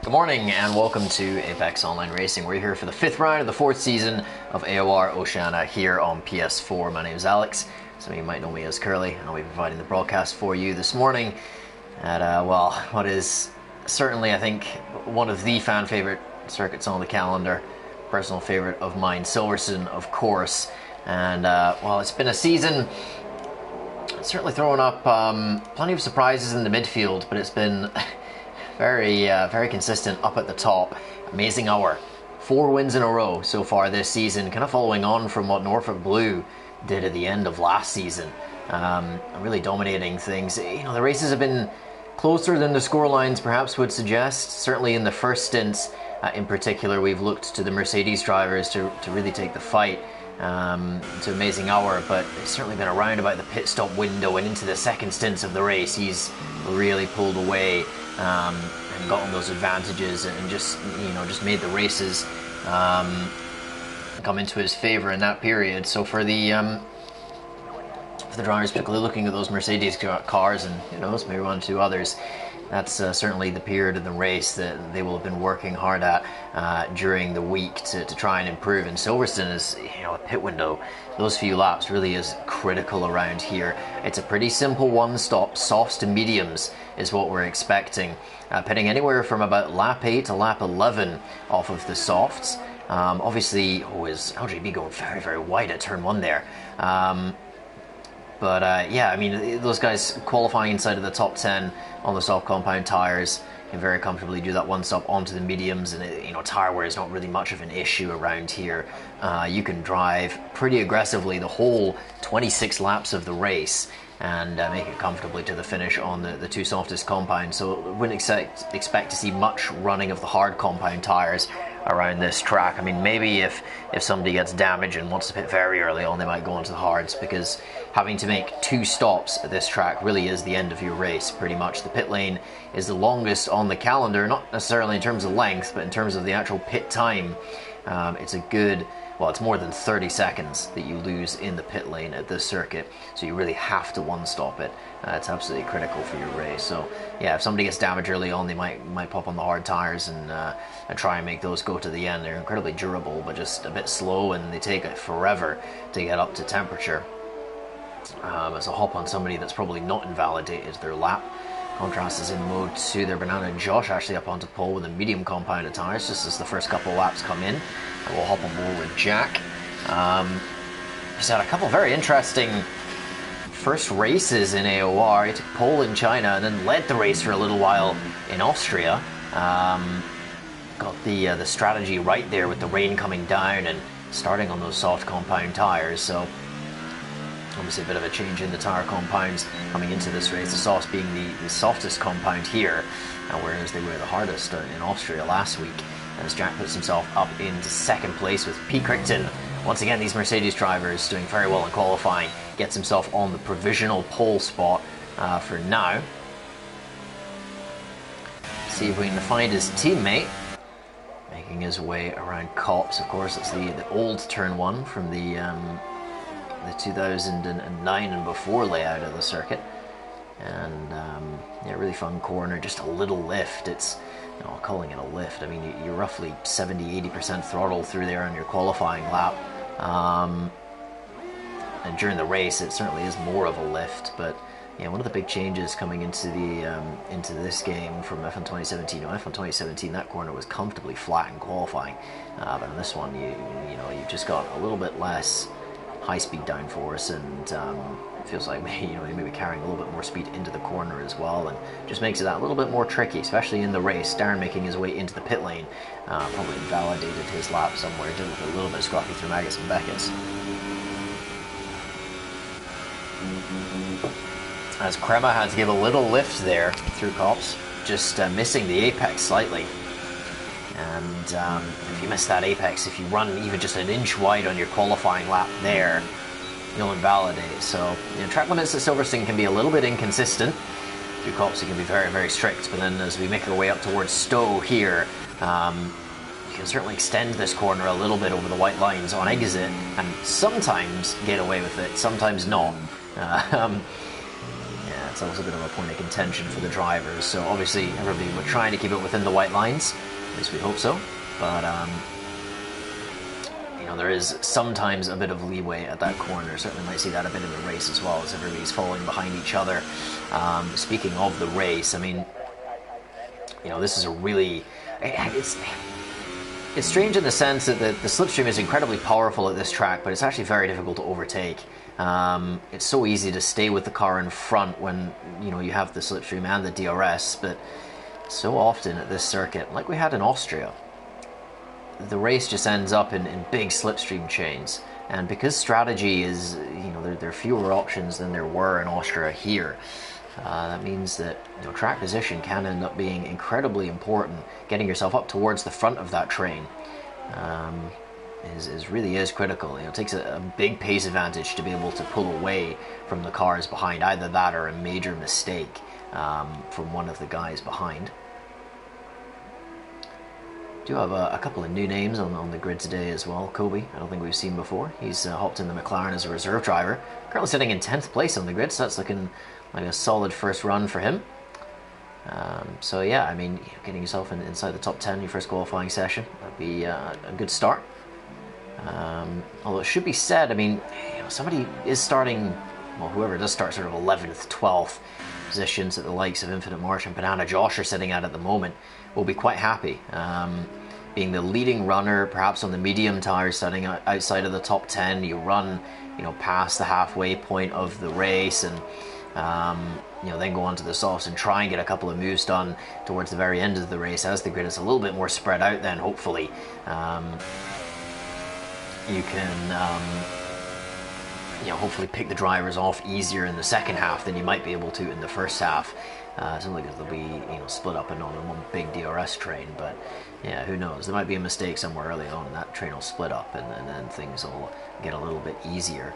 Good morning and welcome to Apex Online Racing. We're here for the 5th round of the 4th season of AOR Oceania here on PS4. My name is Alex. Some of you might know me as Curly, and I'll be providing the broadcast for you this morning at, well, what is certainly, I think, one of the fan favourite circuits on the calendar. Personal favourite of mine, Silverstone, of course. And, well, it's been a season certainly throwing up plenty of surprises in the midfield, but it's been very consistent up at the top. Amazing hour. 4 wins in a row so far this season, kind of following on from what Norfolk Blue did at the end of last season. Really dominating things. You know, the races have been closer than the scorelines perhaps would suggest. Certainly in the first stints in particular, we've looked to the Mercedes drivers to really take the fight. It's an amazing hour, but it's certainly been around about the pit stop window and into the second stints of the race. He's really pulled away and gotten those advantages and just made the races come into his favour in that period. So for the drivers, particularly looking at those Mercedes cars and who knows, maybe one or two others, that's certainly the period of the race that they will have been working hard at during the week to try and improve. And Silverstone is, a pit window. Those few laps really is critical around here. It's a pretty simple one-stop. Softs to mediums is what we're expecting. Pitting anywhere from about lap 8 to lap 11 off of the softs. Obviously, is LJB going very wide at turn 1 there. Yeah, I mean, those guys qualifying inside of the top 10 on the soft compound tyres can very comfortably do that one stop onto the mediums, and tyre wear is not really much of an issue around here. You can drive pretty aggressively the whole 26 laps of the race and make it comfortably to the finish on the two softest compounds. So wouldn't expect to see much running of the hard compound tyres around this track. I mean, maybe if somebody gets damaged and wants to pit very early on, they might go into the hards, because having to make 2 stops at this track really is the end of your race, pretty much. The pit lane is the longest on the calendar, not necessarily in terms of length, but in terms of the actual pit time. It's a good, it's more than 30 seconds that you lose in the pit lane at this circuit, so you really have to one-stop it. It's absolutely critical for your race. So yeah, if somebody gets damaged early on, they might pop on the hard tires and try and make those go to the end. They're incredibly durable, but just a bit slow, and they take it forever to get up to temperature. As a hop on somebody that's probably not invalidated their lap. Contrast is in mode 2 there. Banana Josh actually up onto pole with a medium compounded tyres just as the first couple of laps come in. And we'll hop on board with Jack. He's had a couple of very interesting first races in AOR. He took pole in China and then led the race for a little while in Austria. Got the strategy right there with the rain coming down and starting on those soft compound tyres. So obviously a bit of a change in the tyre compounds coming into this race, the softs being the softest compound here, whereas they were the hardest in Austria last week. As Jack puts himself up into second place with Pete Crichton. Once again, these Mercedes drivers doing very well in qualifying. Gets himself on the provisional pole spot for now. See if we can find his teammate. Making his way around Copse, of course. It's the old turn 1 from the 2009 and before layout of the circuit. And yeah, really fun corner, just a little lift. It's, calling it a lift, I mean, you're roughly 70-80% throttle through there on your qualifying lap. And during the race, it certainly is more of a lift. But yeah, one of the big changes coming into this game from F1 2017. F1 2017, that corner was comfortably flat in qualifying, but on this one, you've just got a little bit less high-speed downforce, and it feels like maybe carrying a little bit more speed into the corner as well, and just makes it that little bit more tricky, especially in the race. Darren making his way into the pit lane, probably invalidated his lap somewhere, did look a little bit scruffy through Magus and Beckes. As Crema had to give a little lift there through Copse, just missing the apex slightly. And if you miss that apex, if you run even just an inch wide on your qualifying lap there, you'll invalidate. So track limits at Silverstone can be a little bit inconsistent. Through Copse it can be very strict, but then as we make our way up towards Stowe here, you can certainly extend this corner a little bit over the white lines on exit and sometimes get away with it, sometimes not. Yeah, it's always a bit of a point of contention for the drivers. So obviously everybody would try to keep it within the white lines. At least we hope so. But you know, there is sometimes a bit of leeway at that corner. Certainly might see that a bit in the race as well, as everybody's following behind each other. Speaking of the race, I mean, you know, this is a really... It's strange in the sense that the slipstream is incredibly powerful at this track, but it's actually very difficult to overtake. It's so easy to stay with the car in front when, you know, you have the slipstream and the DRS, but so often at this circuit, like we had in Austria, the race just ends up in big slipstream chains. And because strategy is, you know, there are fewer options than there were in Austria here, that means that, you know, track position can end up being incredibly important. Getting yourself up towards the front of that train really is critical. You know, it takes a big pace advantage to be able to pull away from the cars behind. Either that or a major mistake from one of the guys behind. Do have a couple of new names on the grid today as well. Kobe, I don't think we've seen before. He's hopped in the McLaren as a reserve driver. Currently sitting in 10th place on the grid, so that's looking like a solid first run for him. So yeah, I mean, getting yourself inside the top 10 in your first qualifying session, that'd be a good start. Although it should be said, I mean, you know, somebody is starting, well, whoever does start sort of 11th, 12th positions that the likes of Infinite March and Banana Josh are sitting at the moment will be quite happy. Being the leading runner, perhaps on the medium tires, starting outside of the top 10, you run, you know, past the halfway point of the race, and you know, then go on to the softs and try and get a couple of moves done towards the very end of the race as the grid is a little bit more spread out. Then hopefully you can you know, hopefully pick the drivers off easier in the second half than you might be able to in the first half. Simply because they'll be, you know, split up and on one big DRS train. But yeah, who knows? There might be a mistake somewhere early on, and that train will split up, and then things will get a little bit easier.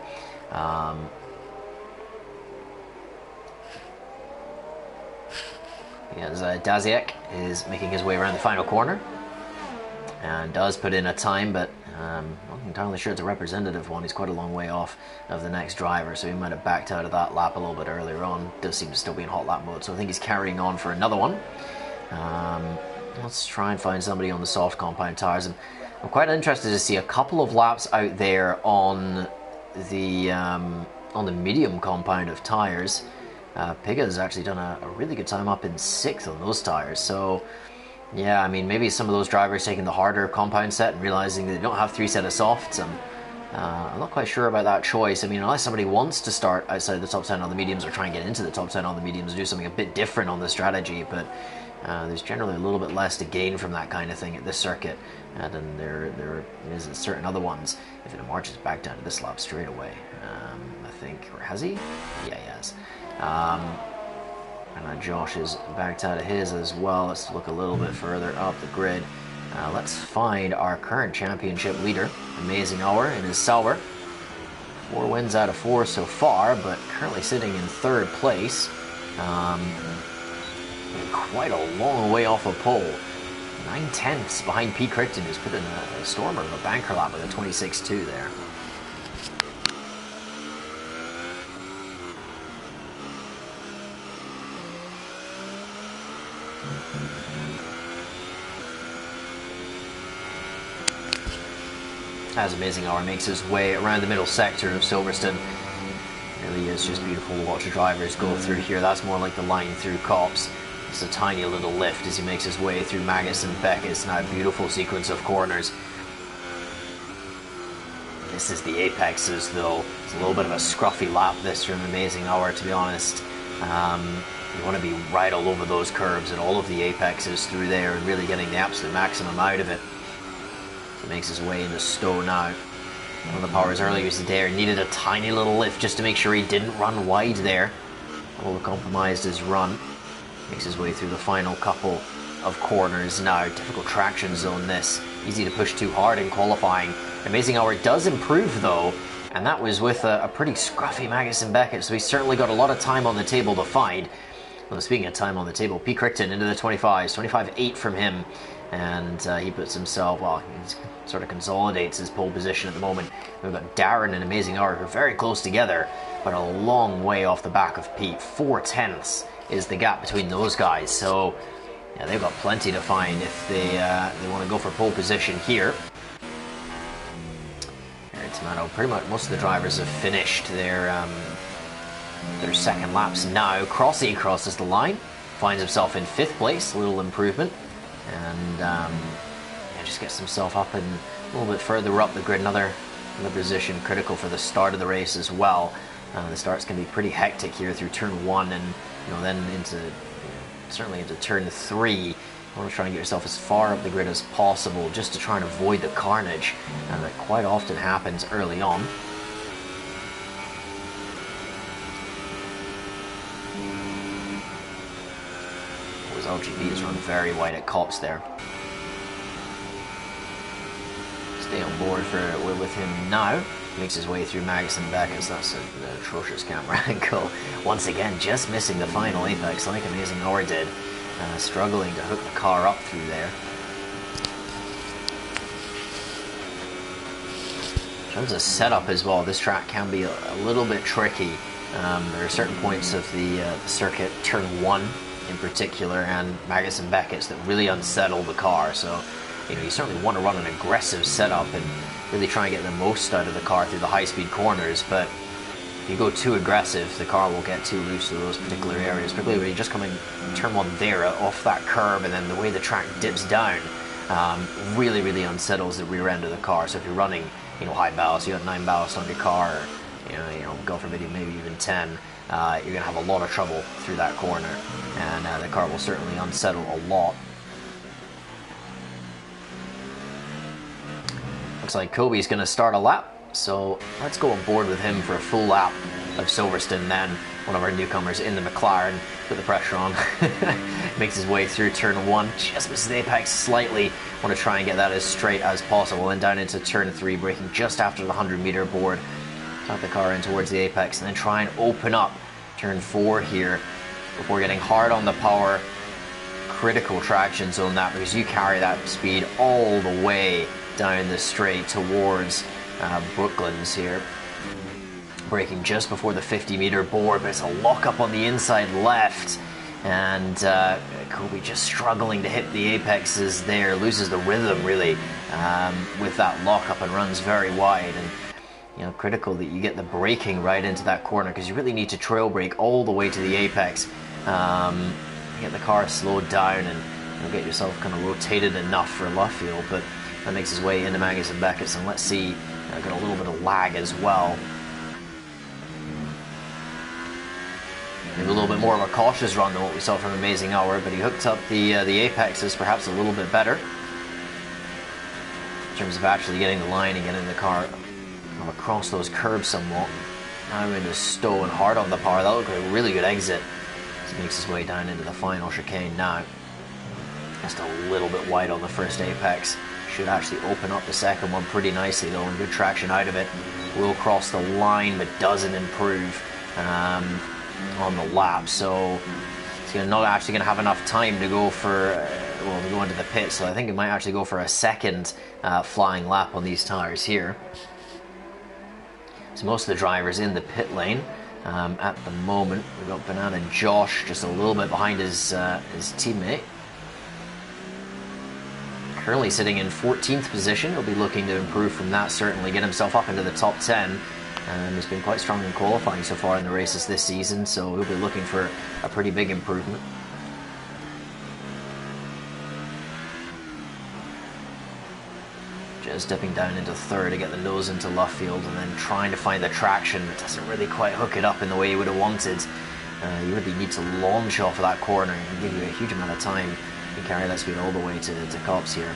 As Daziak is making his way around the final corner and does put in a time, but I'm not entirely sure it's a representative one. He's quite a long way off of the next driver, so he might have backed out of that lap a little bit earlier on. Does seem to still be in hot lap mode, so I think he's carrying on for another one. Let's try and find somebody on the soft compound tires. And I'm quite interested to see a couple of laps out there on the medium compound of tires. Piga has actually done a really good time up in 6th on those tires, so yeah, I mean, maybe some of those drivers taking the harder compound set and realizing they don't have 3 sets of softs, and I'm not quite sure about that choice. I mean, unless somebody wants to start outside the top 10 on the mediums or try and get into the top 10 on the mediums, do something a bit different on the strategy, but there's generally a little bit less to gain from that kind of thing at this circuit than there is at certain other ones. If it marches back down to this lap straight away, I think, or has he? Yeah, he has. And Josh is backed out of his as well. Let's look a little bit further up the grid. Let's find our current championship leader, Amazing Hour, in his Sauber. 4 wins out of 4 so far, but currently sitting in 3rd place. Quite a long way off a pole. 9/10 behind Pete Crichton, who's put in a stormer of a banker lap with a 26.2 there. As Amazing Hour makes his way around the middle sector of Silverstone, it really is just beautiful to watch the drivers go through here. That's more like the line through Copse. It's a tiny little lift as he makes his way through Magus and Beckett. Now a beautiful sequence of corners. This is the apexes though. It's a little bit of a scruffy lap this from Amazing Hour, to be honest. You want to be right all over those curves and all of the apexes through there and really getting the absolute maximum out of it. He makes his way into Stowe now. One of the powers earlier today needed a tiny little lift just to make sure he didn't run wide there. All compromised his run. Makes his way through the final couple of corners now. Difficult traction zone this. Easy to push too hard in qualifying. Amazing Hour does improve though, and that was with a pretty scruffy Magus and Beckett, so he's certainly got a lot of time on the table to find. Well, speaking of time on the table, Pete Crichton into the 25s, 25.8 from him. and he puts himself, well, he sort of consolidates his pole position at the moment. We've got Darren and Amazing Hour, who are very close together, but a long way off the back of Pete. 4/10 is the gap between those guys, so yeah, they've got plenty to find if they want to go for pole position here. Tomato, pretty much most of the drivers have finished their second laps now. Crossy crosses the line, finds himself in 5th place, a little improvement, and yeah, just gets himself up and a little bit further up the grid. Another position critical for the start of the race as well. The start's going to be pretty hectic here through turn 1, and then into certainly into turn 3. You want to try and get yourself as far up the grid as possible just to try and avoid the carnage that quite often happens early on. LGB has run very wide at Cops there. Stay on board with him now. Makes his way through Magus and Beckett. That's an atrocious camera angle. Once again, just missing the final apex like Amazing Hour did. Struggling to hook the car up through there. In terms of setup as well, this track can be a little bit tricky. There are certain points of the circuit, turn 1 in particular, and Magus and Beckett's that really unsettle the car. So you certainly want to run an aggressive setup and really try and get the most out of the car through the high-speed corners, but if you go too aggressive, the car will get too loose to those particular areas, particularly when you're just coming turn 1 there off that curb, and then the way the track dips down really, really unsettles the rear end of the car. So if you're running high ballast, you got 9 ballast on your car, or God forbid, maybe even 10, you're going to have a lot of trouble through that corner, and the car will certainly unsettle a lot. Looks like Kobe's going to start a lap, so let's go on board with him for a full lap of Silverstone then. One of our newcomers in the McLaren, put the pressure on, makes his way through turn 1, just misses the apex slightly. Want to try and get that as straight as possible, and down into turn 3, braking just after the 100-meter board. Tuck the car in towards the apex, and then try and open up turn 4 here before getting hard on the power. Critical traction zone that, because you carry that speed all the way down the straight towards Brooklands here. Braking just before the 50-meter board, but it's a lock-up on the inside left, and Kobe just struggling to hit the apexes there, loses the rhythm really with that lock-up and runs very wide. And critical that you get the braking right into that corner, because you really need to trail brake all the way to the apex. Get the car slowed down and get yourself kind of rotated enough for Luffield, but that makes his way into Magus and Beckett's, and let's see, got a little bit of lag as well. Maybe a little bit more of a cautious run than what we saw from Amazing Hour, but he hooked up the apexes perhaps a little bit better in terms of actually getting the line and getting the car across those curbs somewhat. Now into stow and hard on the power. That looked like a really good exit. He makes his way down into the final chicane now. Just a little bit wide on the first apex. Should actually open up the second one pretty nicely though, and good traction out of it. Will cross the line, but doesn't improve on the lap. So he's not actually going to have enough time to go for, to go into the pit. So I think he might actually go for a second flying lap on these tires here. So most of the drivers in the pit lane at the moment. We've got Banana Josh just a little bit behind his teammate. Currently sitting in 14th position. He'll be looking to improve from that, certainly get himself up into the top 10. He's been quite strong in qualifying so far in the races this season, so he'll be looking for a pretty big improvement. Just dipping down into third to get the nose into Luffield, and then trying to find the traction that doesn't really quite hook it up in the way you would have wanted. You really need to launch off of that corner and give you a huge amount of time to carry that speed all the way to Cops here.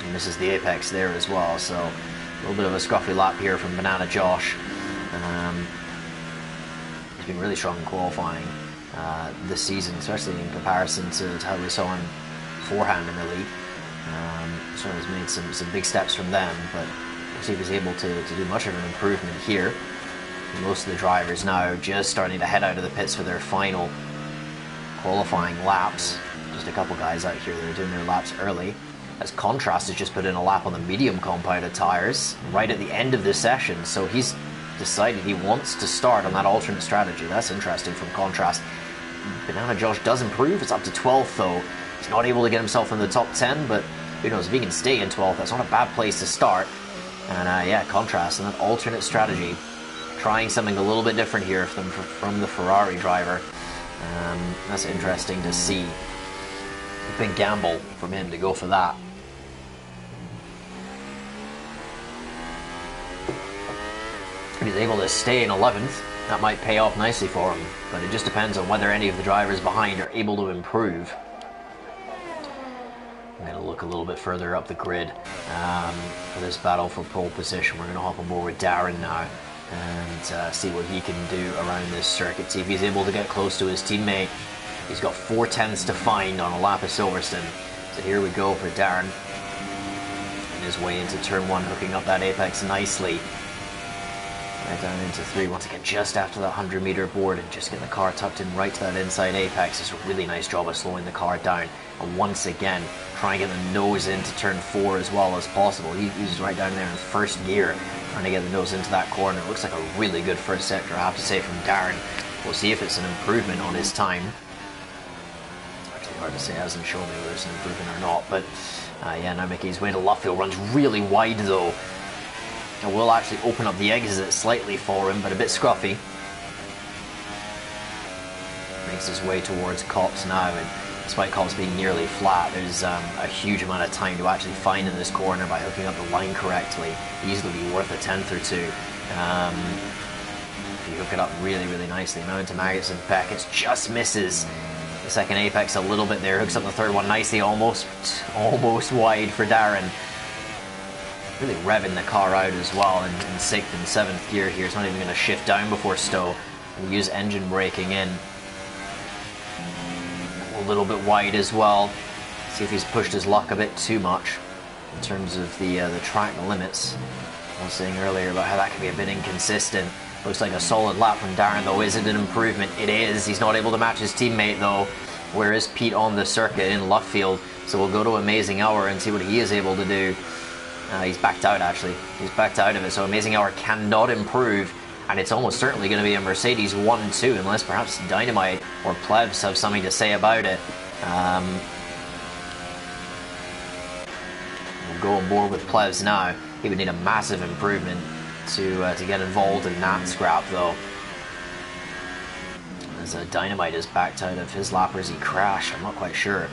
And this is the apex there as well, so a little bit of a scruffy lap here from Banana Josh. He's been really strong in qualifying this season, especially in comparison to how we saw him beforehand in the league. So he's made some big steps from them, but we'll see if he's able to do much of an improvement here. Most of the drivers now just starting to head out of the pits for their final qualifying laps. just a couple guys out here that are doing their laps early. As Contrast has just put in a lap on the medium compounded tyres right at the end of this session, so he's decided he wants to start on that alternate strategy. That's interesting from Contrast. Banana Josh does improve. It's up to 12th though. He's not able to get himself in the top 10, but who knows, if he can stay in 12th, that's not a bad place to start. And yeah, Contrast and that alternate strategy, trying something a little bit different here from the Ferrari driver. That's interesting to see. A big gamble from him to go for that. If he's able to stay in 11th, that might pay off nicely for him, but it just depends on whether any of the drivers behind are able to improve. I'm going to look a little bit further up the grid for this battle for pole position. We're going to hop on board with Darren now and see what he can do around this circuit, see if he's able to get close to his teammate. He's got 4 tenths to find on a lap of Silverstone. So here we go for Darren. On his way into turn 1, hooking up that apex nicely. Right down into 3, once again just after that 100-meter board, and just getting the car tucked in right to that inside apex. It's a really nice job of slowing the car down, and once again try and get the nose into turn 4 as well as possible. He's right down there in first gear trying to get the nose into that corner. It looks like a really good first sector, I have to say, from Darren. We'll see if it's an improvement on his time. It's actually hard to say, it hasn't shown me whether it's an improvement or not, but yeah, now making his way to Luffield. Runs really wide though. It will actually open up the exit slightly for him, but a bit scruffy. Makes his way towards Copse now, and despite Copse being nearly flat, there's a huge amount of time to actually find in this corner by hooking up the line correctly. Easily be worth a 10th or 2. If you hook it up really, really nicely. Now into Maggots and Beckett, just misses the second apex a little bit there. Hooks up the third one nicely, almost wide for Darren. Really revving the car out as well in 6th and 7th gear here. It's not even going to shift down before Stowe. We'll use engine braking in. A little bit wide as well. See if he's pushed his luck a bit too much in terms of the track limits. I was saying earlier about how that can be a bit inconsistent. Looks like a solid lap from Darren though. Is it an improvement? It is. He's not able to match his teammate though. Where is Pete on the circuit in Luffield? So we'll go to Amazing Hour and see what he is able to do. He's backed out actually. He's backed out of it, so Amazing Hour cannot improve, and it's almost certainly going to be a Mercedes 1-2 unless perhaps Dynamite or Plebs have something to say about it. We'll go on board with Plebs now. He would need a massive improvement to get involved in that scrap though. As Dynamite is backed out of his lap, or has he crashed? I'm not quite sure.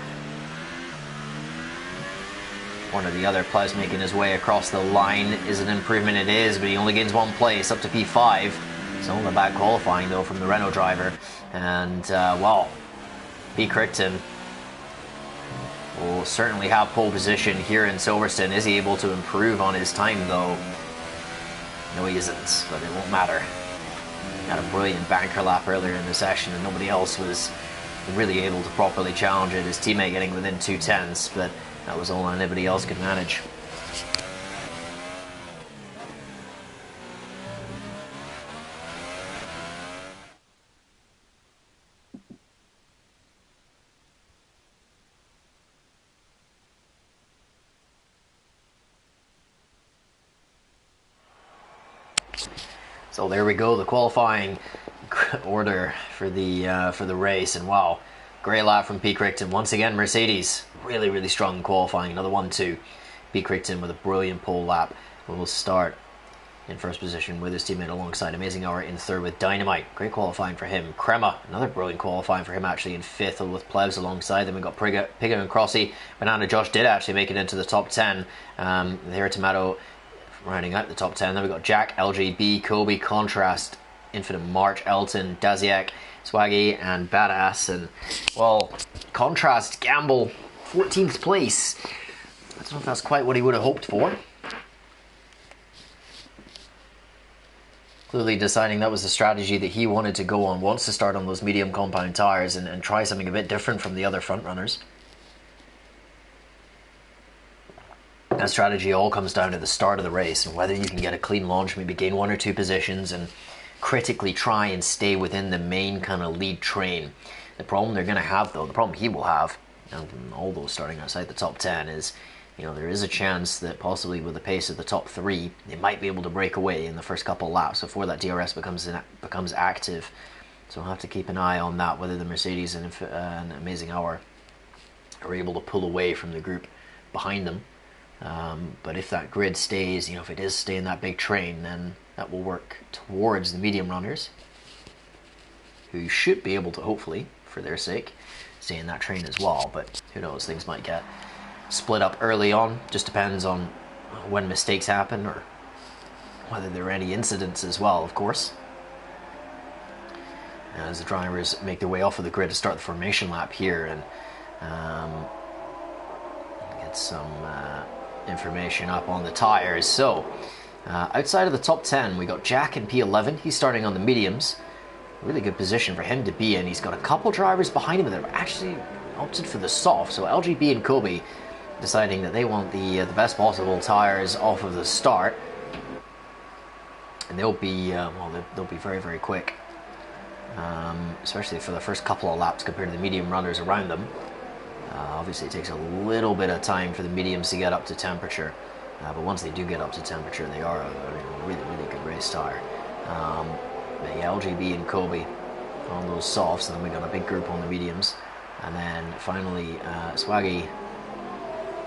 One or the other. Plebs making his way across the line. Is an improvement? It is, but he only gains 1 place up to P5. So on the back qualifying though from the Renault driver. And well, P. Crichton will certainly have pole position here in Silverstone. Is he able to improve on his time though? No, he isn't, but it won't matter. Had a brilliant banker lap earlier in the session and nobody else was really able to properly challenge it. His teammate getting within 2 tenths, but that was all anybody else could manage. So there we go, the qualifying order for the race, and wow, great lap from P. Crichton. Once again, Mercedes really, really strong in qualifying. Another 1-2. P. Crichton with a brilliant pole lap. We'll start in first position with his teammate alongside Amazing Hour in third with Dynamite. Great qualifying for him. Crema, another brilliant qualifying for him actually in fifth with Plebs alongside them. We've got Pigger and Crossy. Banana Josh did actually make it into the top 10. There, Tomato rounding out the top 10. Then we've got Jack, LGB, Kobe, Contrast, Infinite March, Elton, Daziak, Swaggy, and Badass. And well, Contrast, Gamble, 14th place. I don't know if that's quite what he would have hoped for. Clearly deciding that was the strategy that he wanted to go on, wants to start on those medium compound tyres and try something a bit different from the other front runners. That strategy all comes down to the start of the race and whether you can get a clean launch, maybe gain 1 or 2 positions and critically try and stay within the main kind of lead train. The problem they're going to have though, the problem he will have, and all those starting outside the top 10 is, you know, there is a chance that possibly with the pace of the top 3, they might be able to break away in the first couple of laps before that DRS becomes active. So we'll have to keep an eye on that, whether the Mercedes and Amazing Hour are able to pull away from the group behind them. But if that grid stays, you know, if it does stay in that big train, then that will work towards the medium runners, who should be able to, hopefully, for their sake, stay in that train as well. But who knows, things might get split up early on. Just depends on when mistakes happen or whether there are any incidents as well, of course. As the drivers make their way off of the grid to start the formation lap here, and get some information up on the tires. So outside of the top 10, we got Jack in P11. He's starting on the mediums. Really good position for him to be in. He's got a couple drivers behind him that have actually opted for the soft. So LGB and Kobe deciding that they want the best possible tires off of the start, and they'll be they'll be very, very quick. Especially for the first couple of laps compared to the medium runners around them. Obviously it takes a little bit of time for the mediums to get up to temperature, but once they do get up to temperature, they are a really, really good race tire. But yeah, LGB and Kobe on those softs, and then we got a big group on the mediums, and then finally Swaggy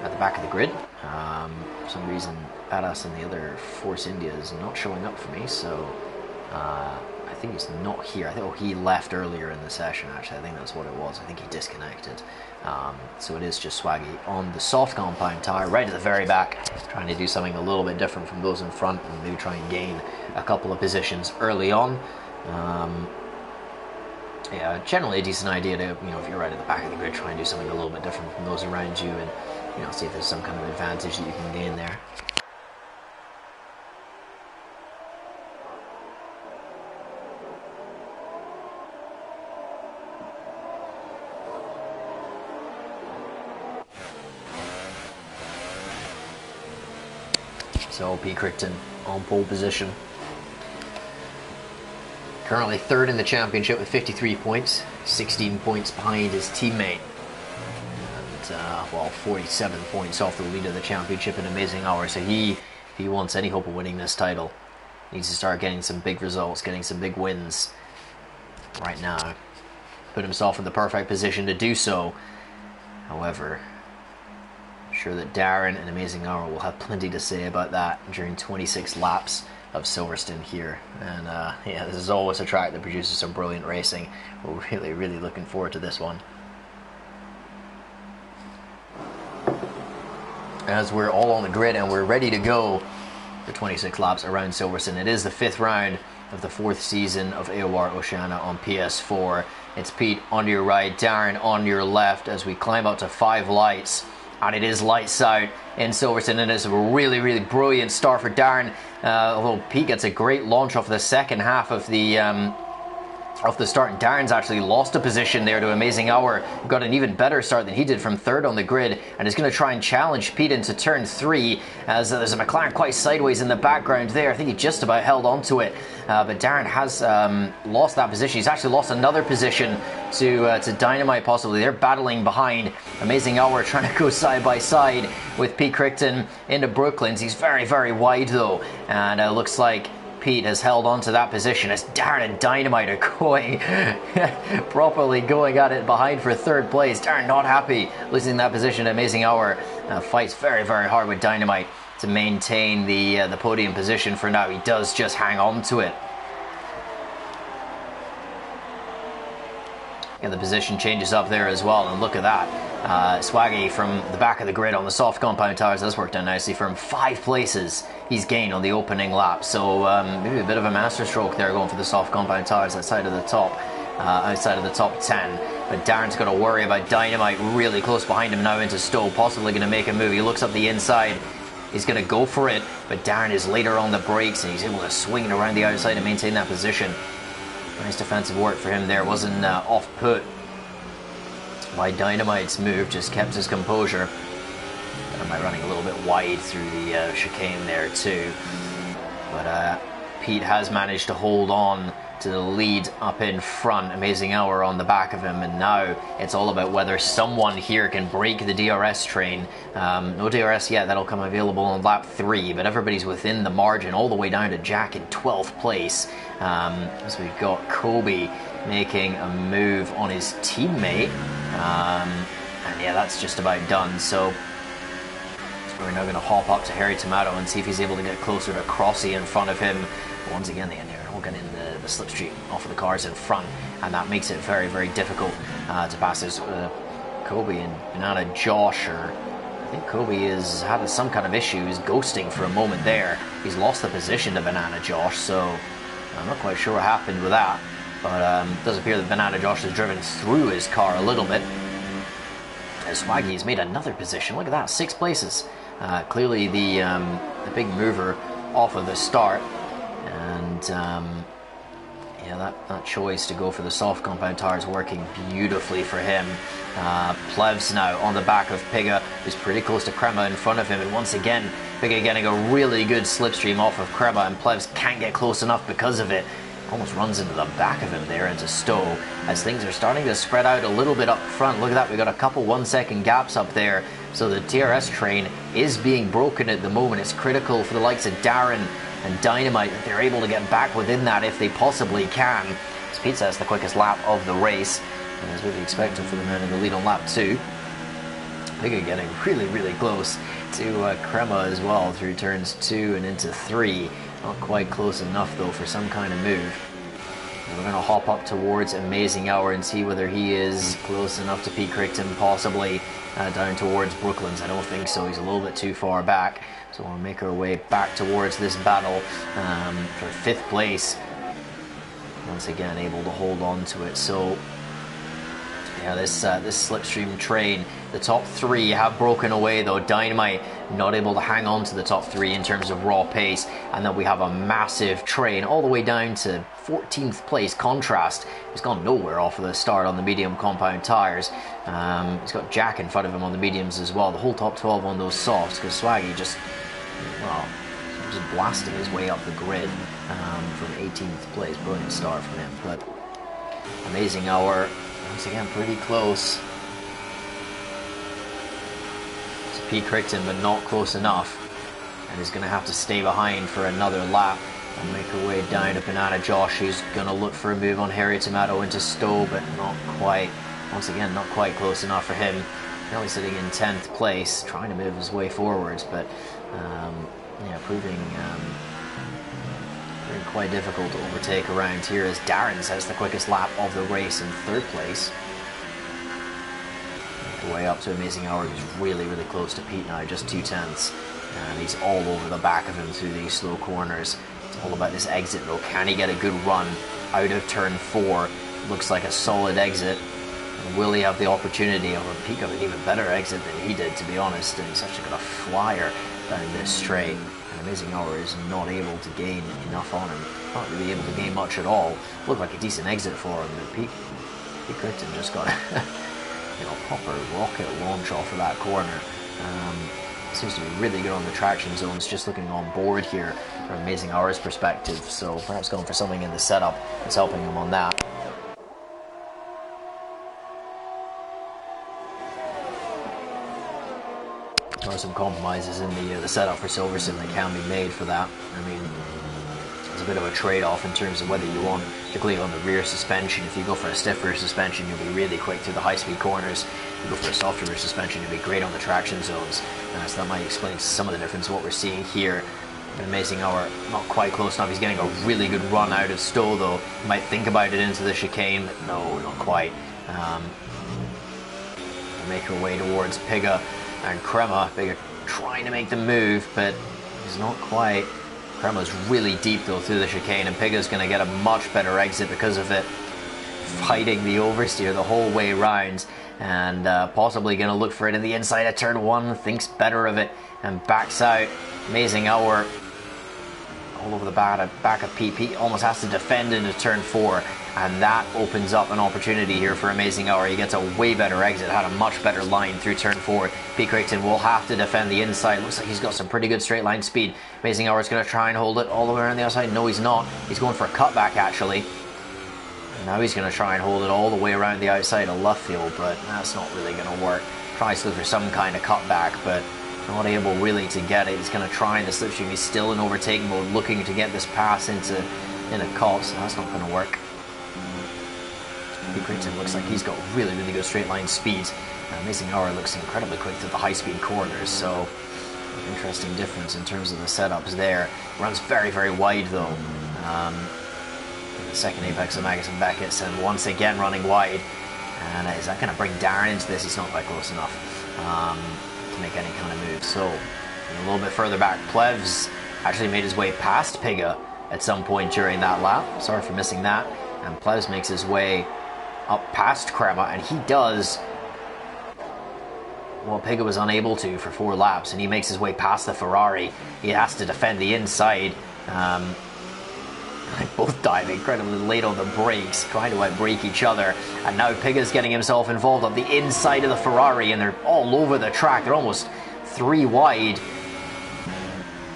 at the back of the grid. For some reason Badass and the other Force India is not showing up for me, so I think he's not here. I think he left earlier in the session, actually. I think that's what it was. I think he disconnected. So it is just Swaggy on the soft compound tire, right at the very back, trying to do something a little bit different from those in front and maybe try and gain a couple of positions early on. Yeah, generally a decent idea to, you know, if you're right at the back of the grid, try and do something a little bit different from those around you, and, you know, see if there's some kind of advantage that you can gain there. So P. Crichton on pole position. Currently third in the championship with 53 points, 16 points behind his teammate. And, well, 47 points off the lead of the championship in Amazing Hour. So if he wants any hope of winning this title, needs to start getting some big results, getting some big wins right now. Put himself in the perfect position to do so. However, sure that Darren and Amazing Hour will have plenty to say about that during 26 laps of Silverstone here. And yeah, this is always a track that produces some brilliant racing. We're really, really looking forward to this one. As we're all on the grid and we're ready to go for 26 laps around Silverstone. It is the 5th round of the 4th season of AOR Oceania on PS4. It's Pete on your right, Darren on your left, as we climb up to 5 lights. And it is lights out in Silverstone, and it's a really, really brilliant start for Darren. Although Pete gets a great launch off the second half of the start, and Darren's actually lost a position there to Amazing Hour. Got an even better start than he did from 3rd on the grid, and is going to try and challenge Pete into turn 3, as there's a McLaren quite sideways in the background there. I think he just about held on to it, but Darren has lost that position. He's actually lost another position to Dynamite, possibly. They're battling behind. Amazing Hour trying to go side by side with Pete Crichton into Brooklands. He's very, very wide though, and looks like Pete has held on to that position as Darren and Dynamite are going properly going at it behind for 3rd place. Darren not happy losing that position. Amazing Hour fights very, very hard with Dynamite to maintain the podium position for now. He does just hang on to it. And the position changes up there as well, and look at that. Swaggy from the back of the grid on the soft compound tires. That's worked out nicely. From 5 places he's gained on the opening lap. So maybe a bit of a masterstroke there going for the soft compound tires outside of the top 10. But Darren's got to worry about Dynamite really close behind him now into Stowe, possibly going to make a move. He looks up the inside. He's going to go for it, but Darren is later on the brakes, and he's able to swing it around the outside and maintain that position. Nice defensive work for him there. Wasn't off put by Dynamite's move, just kept his composure. Dynamite running a little bit wide through the chicane there too. But Pete has managed to hold on to the lead up in front. Amazing Hour on the back of him, and now it's all about whether someone here can break the DRS train. No DRS yet, that'll come available on lap 3, but everybody's within the margin all the way down to Jack in 12th place. As we've got Kobe making a move on his teammate, and yeah, that's just about done. So we're now going to hop up to Harry Tomato and see if he's able to get closer to Crossy in front of him. But once again, they're all getting the slipstream off of the cars in front, and that makes it very, very difficult to pass. There's Kobe and Banana Josh, or I think Kobe has had some kind of issue. He's ghosting for a moment there. He's lost the position to Banana Josh, so I'm not quite sure what happened with that. But it does appear that Banana Josh has driven through his car a little bit. As Swaggy has made another position. Look at that, 6 places. Clearly the big mover off of the start, and yeah, that choice to go for the soft compound tire is working beautifully for him. Plevs now on the back of Piga, who's pretty close to Crema in front of him, and once again Piga getting a really good slipstream off of Crema, and Plevs can't get close enough because of it. Almost runs into the back of him there into Stowe, as things are starting to spread out a little bit up front. Look at that, we've got a couple 1-second gaps up there, so the DRS train is being broken at the moment. It's critical for the likes of Darren and Dynamite that they're able to get back within that if they possibly can. As Pete says, the quickest lap of the race, and as we'd expected for the man in the lead on lap 2. Piga getting really, really close to Crema as well through turns 2 and into 3. Not quite close enough though for some kind of move. And we're going to hop up towards Amazing Hour and see whether he is close enough to Pete Crichton, possibly down towards Brooklands. I don't think so, he's a little bit too far back. So we'll make our way back towards this battle for 5th place. Once again able to hold on to it. So yeah, this slipstream train, the top 3 have broken away though. Dynamite not able to hang on to the top 3 in terms of raw pace, and then we have a massive train all the way down to 14th place. Contrast, he's gone nowhere off of the start on the medium compound tires. He's got Jack in front of him on the mediums as well. The whole top 12 on those softs, because Swaggy just blasting his way up the grid from 18th place. Brilliant start from him. But Amazing Hour, once again, pretty close to Pete Crichton, but not close enough, and is going to have to stay behind for another lap and make her way down to Banana Josh, who's going to look for a move on Harry Tomato into Stowe, but not quite. Once again, not quite close enough for him. Currently sitting in 10th place, trying to move his way forwards, but yeah, proving quite difficult to overtake around here, as Darren says the quickest lap of the race in 3rd place. The way up to Amazing Hour, who's really, really close to Pete now, just 2/10, and he's all over the back of him through these slow corners. It's all about this exit though. Can he get a good run out of turn 4? Looks like a solid exit. And will he have the opportunity of a Pete of an even better exit than he did, to be honest? And he's actually got a flyer down this straight. Amazing Hour is not able to gain enough on him. Not really able to gain much at all. Looked like a decent exit for him, but Pete Crichton just got a proper rocket launch off of that corner. Seems to be really good on the traction zones, just looking on board here from Amazing Hour's perspective. So perhaps going for something in the setup that's helping him on that. There are some compromises in the setup for Silverstone that can be made for that. I mean, it's a bit of a trade-off in terms of whether you want to cleave on the rear suspension. If you go for a stiff rear suspension, you'll be really quick through the high-speed corners. If you go for a softer rear suspension, you'll be great on the traction zones. So that might explain some of the difference of what we're seeing here. An Amazing Hour, not quite close enough. He's getting a really good run out of Stowe though. He might think about it into the chicane, but no, not quite. We'll make our way towards Piga and Crema. Piga trying to make the move, but he's not quite. Crema's really deep though through the chicane, and Piga's going to get a much better exit because of it. Fighting the oversteer the whole way round, and possibly going to look for it in the inside of turn 1. Thinks better of it and backs out. Amazing Hour all over the back of Pete. Pete almost has to defend into turn 4, and that opens up an opportunity here for Amazing Hour. He gets a way better exit, had a much better line through turn 4. Pete Crichton will have to defend the inside. Looks like he's got some pretty good straight line speed. Amazing Hour is going to try and hold it all the way around the outside. No, he's not. He's going for a cutback, actually. And now he's going to try and hold it all the way around the outside of left field, but that's not really going to work. Tries to look for some kind of cutback, but not able really to get it. He's going to try in the slipstream. He's still in overtaking mode, looking to get this pass into Cops. That's not going to work. Pete Crichton looks like he's got really, really good straight line speed. Amazing Hour looks incredibly quick to the high speed corners, so interesting difference in terms of the setups there. Runs very, very wide though. The second apex of Magus and Beckett's, and once again running wide. And is that going to bring Darren into this? He's not quite close enough to make any kind of move. So a little bit further back, Plevs actually made his way past Piga at some point during that lap. Sorry for missing that. And Plevs makes his way up past Crema, and he does what Piga was unable to for 4 laps, and he makes his way past the Ferrari. He has to defend the inside. Both dive incredibly late on the brakes, trying to outbrake each other, and now Piga's getting himself involved on the inside of the Ferrari, and they're all over the track. They're almost 3 wide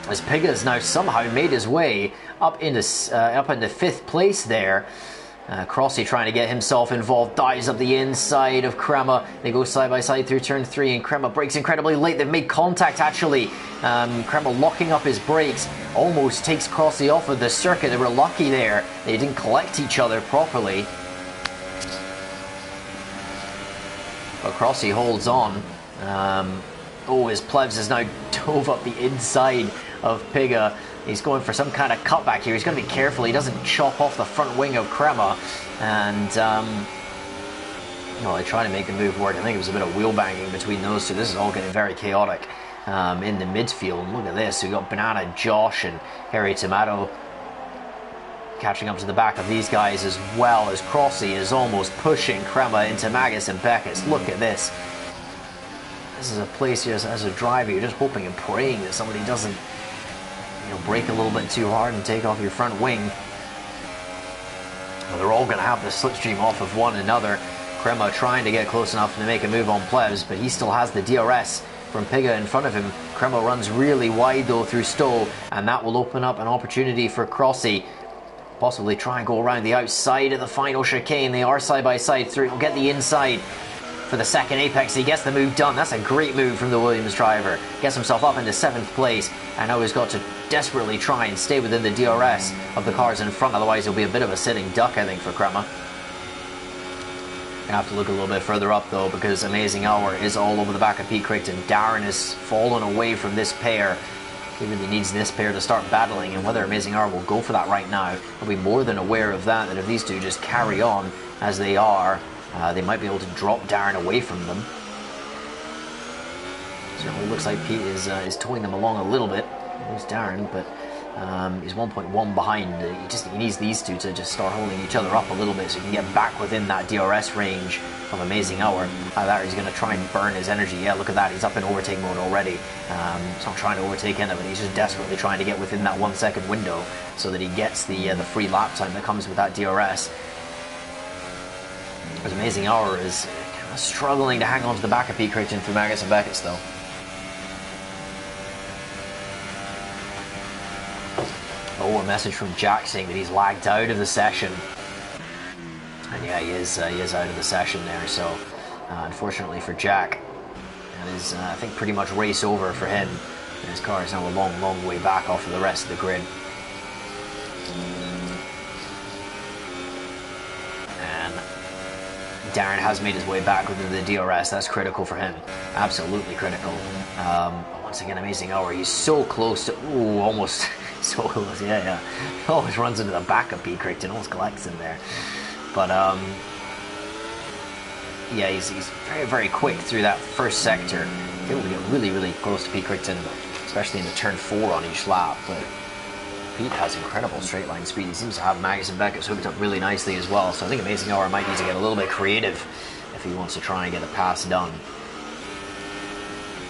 as Piga's now somehow made his way up into 5th place there. Crossy trying to get himself involved, dives up the inside of Crema. They go side by side through turn 3, and Crema brakes incredibly late. They've made contact actually. Crema locking up his brakes, almost takes Crossy off of the circuit. They were lucky there. They didn't collect each other properly. But Crossy holds on. His Plevs has now dove up the inside of Piga. He's going for some kind of cutback here. He's going to be careful he doesn't chop off the front wing of Crema. And, they try to make the move work. I think it was a bit of wheel banging between those two. This is all getting very chaotic in the midfield. Look at this. We've got Banana, Josh, and Harry Tomato catching up to the back of these guys, as well as Crossy is almost pushing Crema into Magus and Beckett's. Look at this. This is a place here as a driver, you're just hoping and praying that somebody doesn't brake a little bit too hard and take off your front wing. Well, they're all going to have the slipstream off of one another. Crema trying to get close enough to make a move on Plevs, but he still has the DRS from Piga in front of him. Crema runs really wide though through Stowe, and that will open up an opportunity for Crossy. Possibly try and go around the outside of the final chicane. They are side by side through. He'll get the inside for the second apex. He gets the move done. That's a great move from the Williams driver. Gets himself up into 7th place, and now he's got to desperately try and stay within the DRS of the cars in front. Otherwise he'll be a bit of a sitting duck, I think, for Crema. Gonna have to look a little bit further up though, because Amazing Hour is all over the back of Pete Crichton. Darren has fallen away from this pair. He really needs this pair to start battling, and whether Amazing Hour will go for that right now, he'll be more than aware of that if these two just carry on as they are, they might be able to drop Darren away from them. So it looks like Pete is towing them along a little bit. There's Darren, but he's 1.1 behind. He needs these two to just start holding each other up a little bit so he can get back within that DRS range of Amazing Hour. That he's going to try and burn his energy. Yeah, look at that. He's up in overtake mode already. He's not trying to overtake anyone. He's just desperately trying to get within that 1 second window so that he gets the free lap time that comes with that DRS. But Amazing Hour is kind of struggling to hang on to the back of Pete Crichton through Magus and Beckett's though. Oh, a message from Jack saying that he's lagged out of the session. And yeah, he is out of the session there, so unfortunately for Jack, that is, I think, pretty much race over for him. And his car is now a long, long way back off of the rest of the grid. And Darren has made his way back within the DRS. That's critical for him. Absolutely critical. Once again, Amazing Hour. He's so close to... Ooh, almost... So close, yeah. Always runs into the back of Pete Crichton, almost collects him there. But, yeah, he's very, very quick through that first sector. Able to get really, really close to Pete Crichton, especially in the turn 4 on each lap. But Pete has incredible straight line speed. He seems to have Magus and Beckett's hooked up really nicely as well. So I think Amazing Hour might need to get a little bit creative if he wants to try and get a pass done.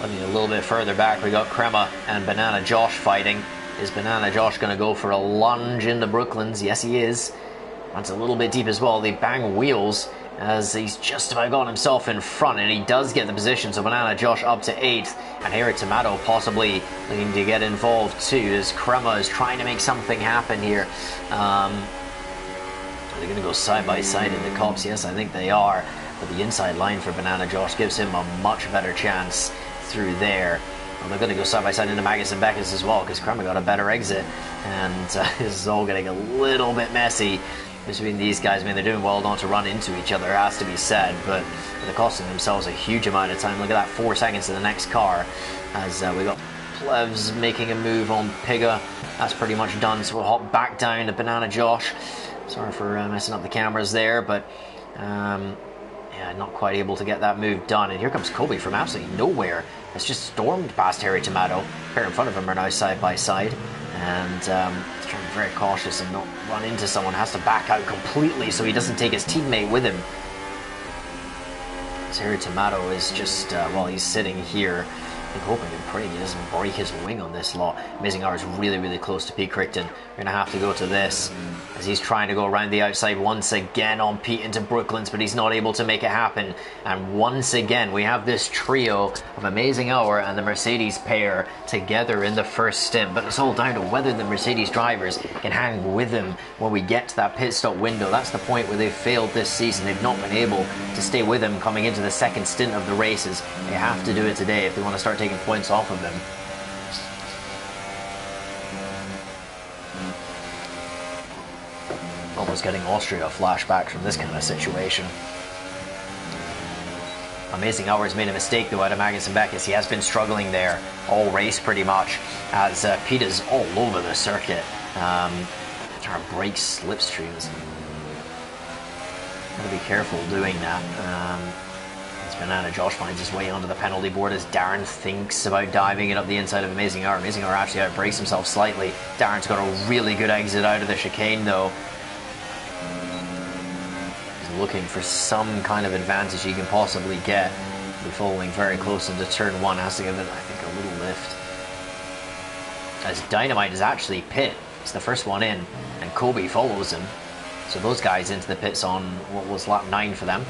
Looking a little bit further back, we got Crema and Banana Josh fighting. Is Banana Josh going to go for a lunge into Brooklyn's? Yes, he is. Runs a little bit deep as well. They bang wheels as he's just about got himself in front, and he does get the position. So Banana Josh up to 8th, and here at Tomato possibly looking to get involved too, as Crema is trying to make something happen here. Are they going to go side by side in the cops? Yes, I think they are. But the inside line for Banana Josh gives him a much better chance through there. Well, they're going to go side by side into Magus and Beckus as well, because Crema got a better exit, and this is all getting a little bit messy between these guys. I mean, they're doing well not to run into each other, has to be said, but they're costing themselves a huge amount of time. Look at that, 4 seconds to the next car, as we got Plevs making a move on Piga. That's pretty much done, so we'll hop back down to Banana Josh. Sorry for messing up the cameras there, but yeah, not quite able to get that move done. And here comes Kobe from absolutely nowhere. It's just stormed past Harry Tomato. Pair in front of him are now side by side, and he's trying to be very cautious and not run into someone. Has to back out completely so he doesn't take his teammate with him. So Harry Tomato is just, well, he's sitting here, I think, hoping and praying he doesn't break his wing on this lot. Amazing Hour is really, really close to Pete Crichton. We're going to have to go to this, as he's trying to go around the outside once again on Pete into Brooklyn's, but he's not able to make it happen. And once again, we have this trio of Amazing Hour and the Mercedes pair together in the first stint. But it's all down to whether the Mercedes drivers can hang with him when we get to that pit stop window. That's the point where they've failed this season. They've not been able to stay with him coming into the second stint of the races. They have to do it today if they want to start taking points off of him. Almost getting Austria flashbacks from this kind of situation. Amazing Hour's made a mistake though out of Magnus and Beckus. He has been struggling there all race pretty much, as Pete is all over the circuit. Trying to break slipstreams. Gotta be careful doing that. As Banana Josh finds his way onto the penalty board, as Darren thinks about diving it up the inside of Amazing Hour. Amazing Hour actually outbreaks himself slightly. Darren's got a really good exit out of the chicane though. Looking for some kind of advantage he can possibly get. We're following very close into turn 1, has to give it, I think, a little lift. As Dynamite is actually pit. It's the first one in, and Kobe follows him. So those guys into the pits on what was lap 9 for them.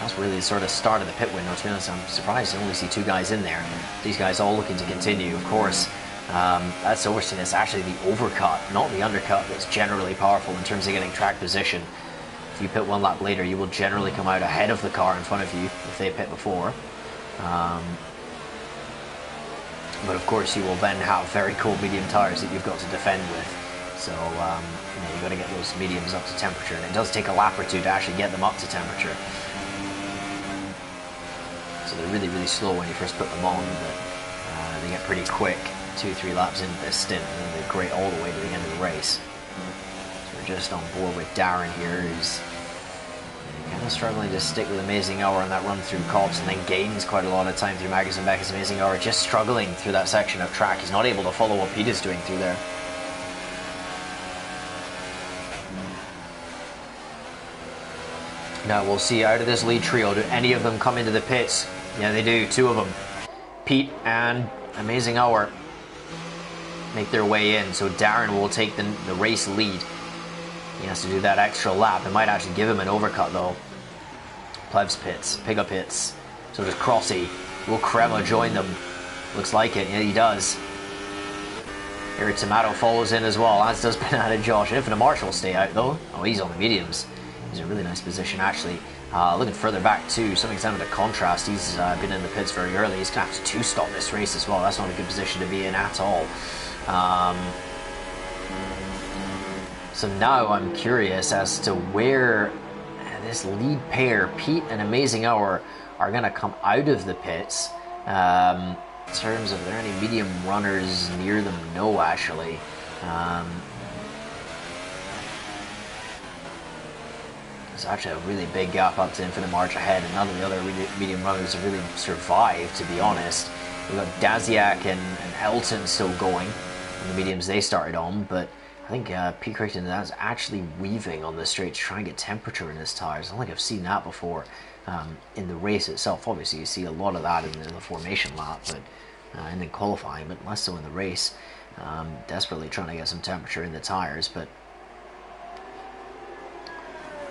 That's really the sort of start of the pit window. To be honest, I'm surprised to only see 2 guys in there. These guys all looking to continue, of course. That's Overseen. It's actually the overcut, not the undercut, that's generally powerful in terms of getting track position. If you pit 1 lap later, you will generally come out ahead of the car in front of you if they pit before. But of course, you will then have very cold medium tires that you've got to defend with. So you've got to get those mediums up to temperature, and it does take a lap or 2 to actually get them up to temperature. So they're really, really slow when you first put them on, but they get pretty quick 2-3 laps into this stint, and then they're great all the way to the end of the race. Just on board with Darren here, who's kind of struggling to stick with Amazing Hour on that run through cops, and then gains quite a lot of time through Magus and Beckus. Amazing Hour just struggling through that section of track. He's not able to follow what Pete is doing through there. Now we'll see out of this lead trio, do any of them come into the pits? Yeah, they do. 2 of them, Pete and Amazing Hour, make their way in. So Darren will take the race lead. He has to do that extra lap. It might actually give him an overcut though. Plebs pits, Piga pits. So does Crossy. Will Crema join them? Looks like it. Yeah, he does. Here Tomato follows in as well, as does Banana Josh. Infinite Marshall will stay out though. Oh, he's on the mediums. He's in a really nice position actually. Looking further back too, some extent of the contrast. He's been in the pits very early. He's going to have to 2-stop this race as well. That's not a good position to be in at all. So now I'm curious as to where this lead pair, Pete and Amazing Hour, are going to come out of the pits. In terms of, are there any medium runners near them? No, actually. There's actually a really big gap up to Infinite March ahead, and none of the other medium runners have really survived, to be honest. We've got Daziak and Elton still going on the mediums they started on, but I think Pete Crichton is actually weaving on the straight to try and get temperature in his tires. I don't think I've seen that before in the race itself. Obviously, you see a lot of that in the formation lap, but and then qualifying, but less so in the race. Desperately trying to get some temperature in the tires, but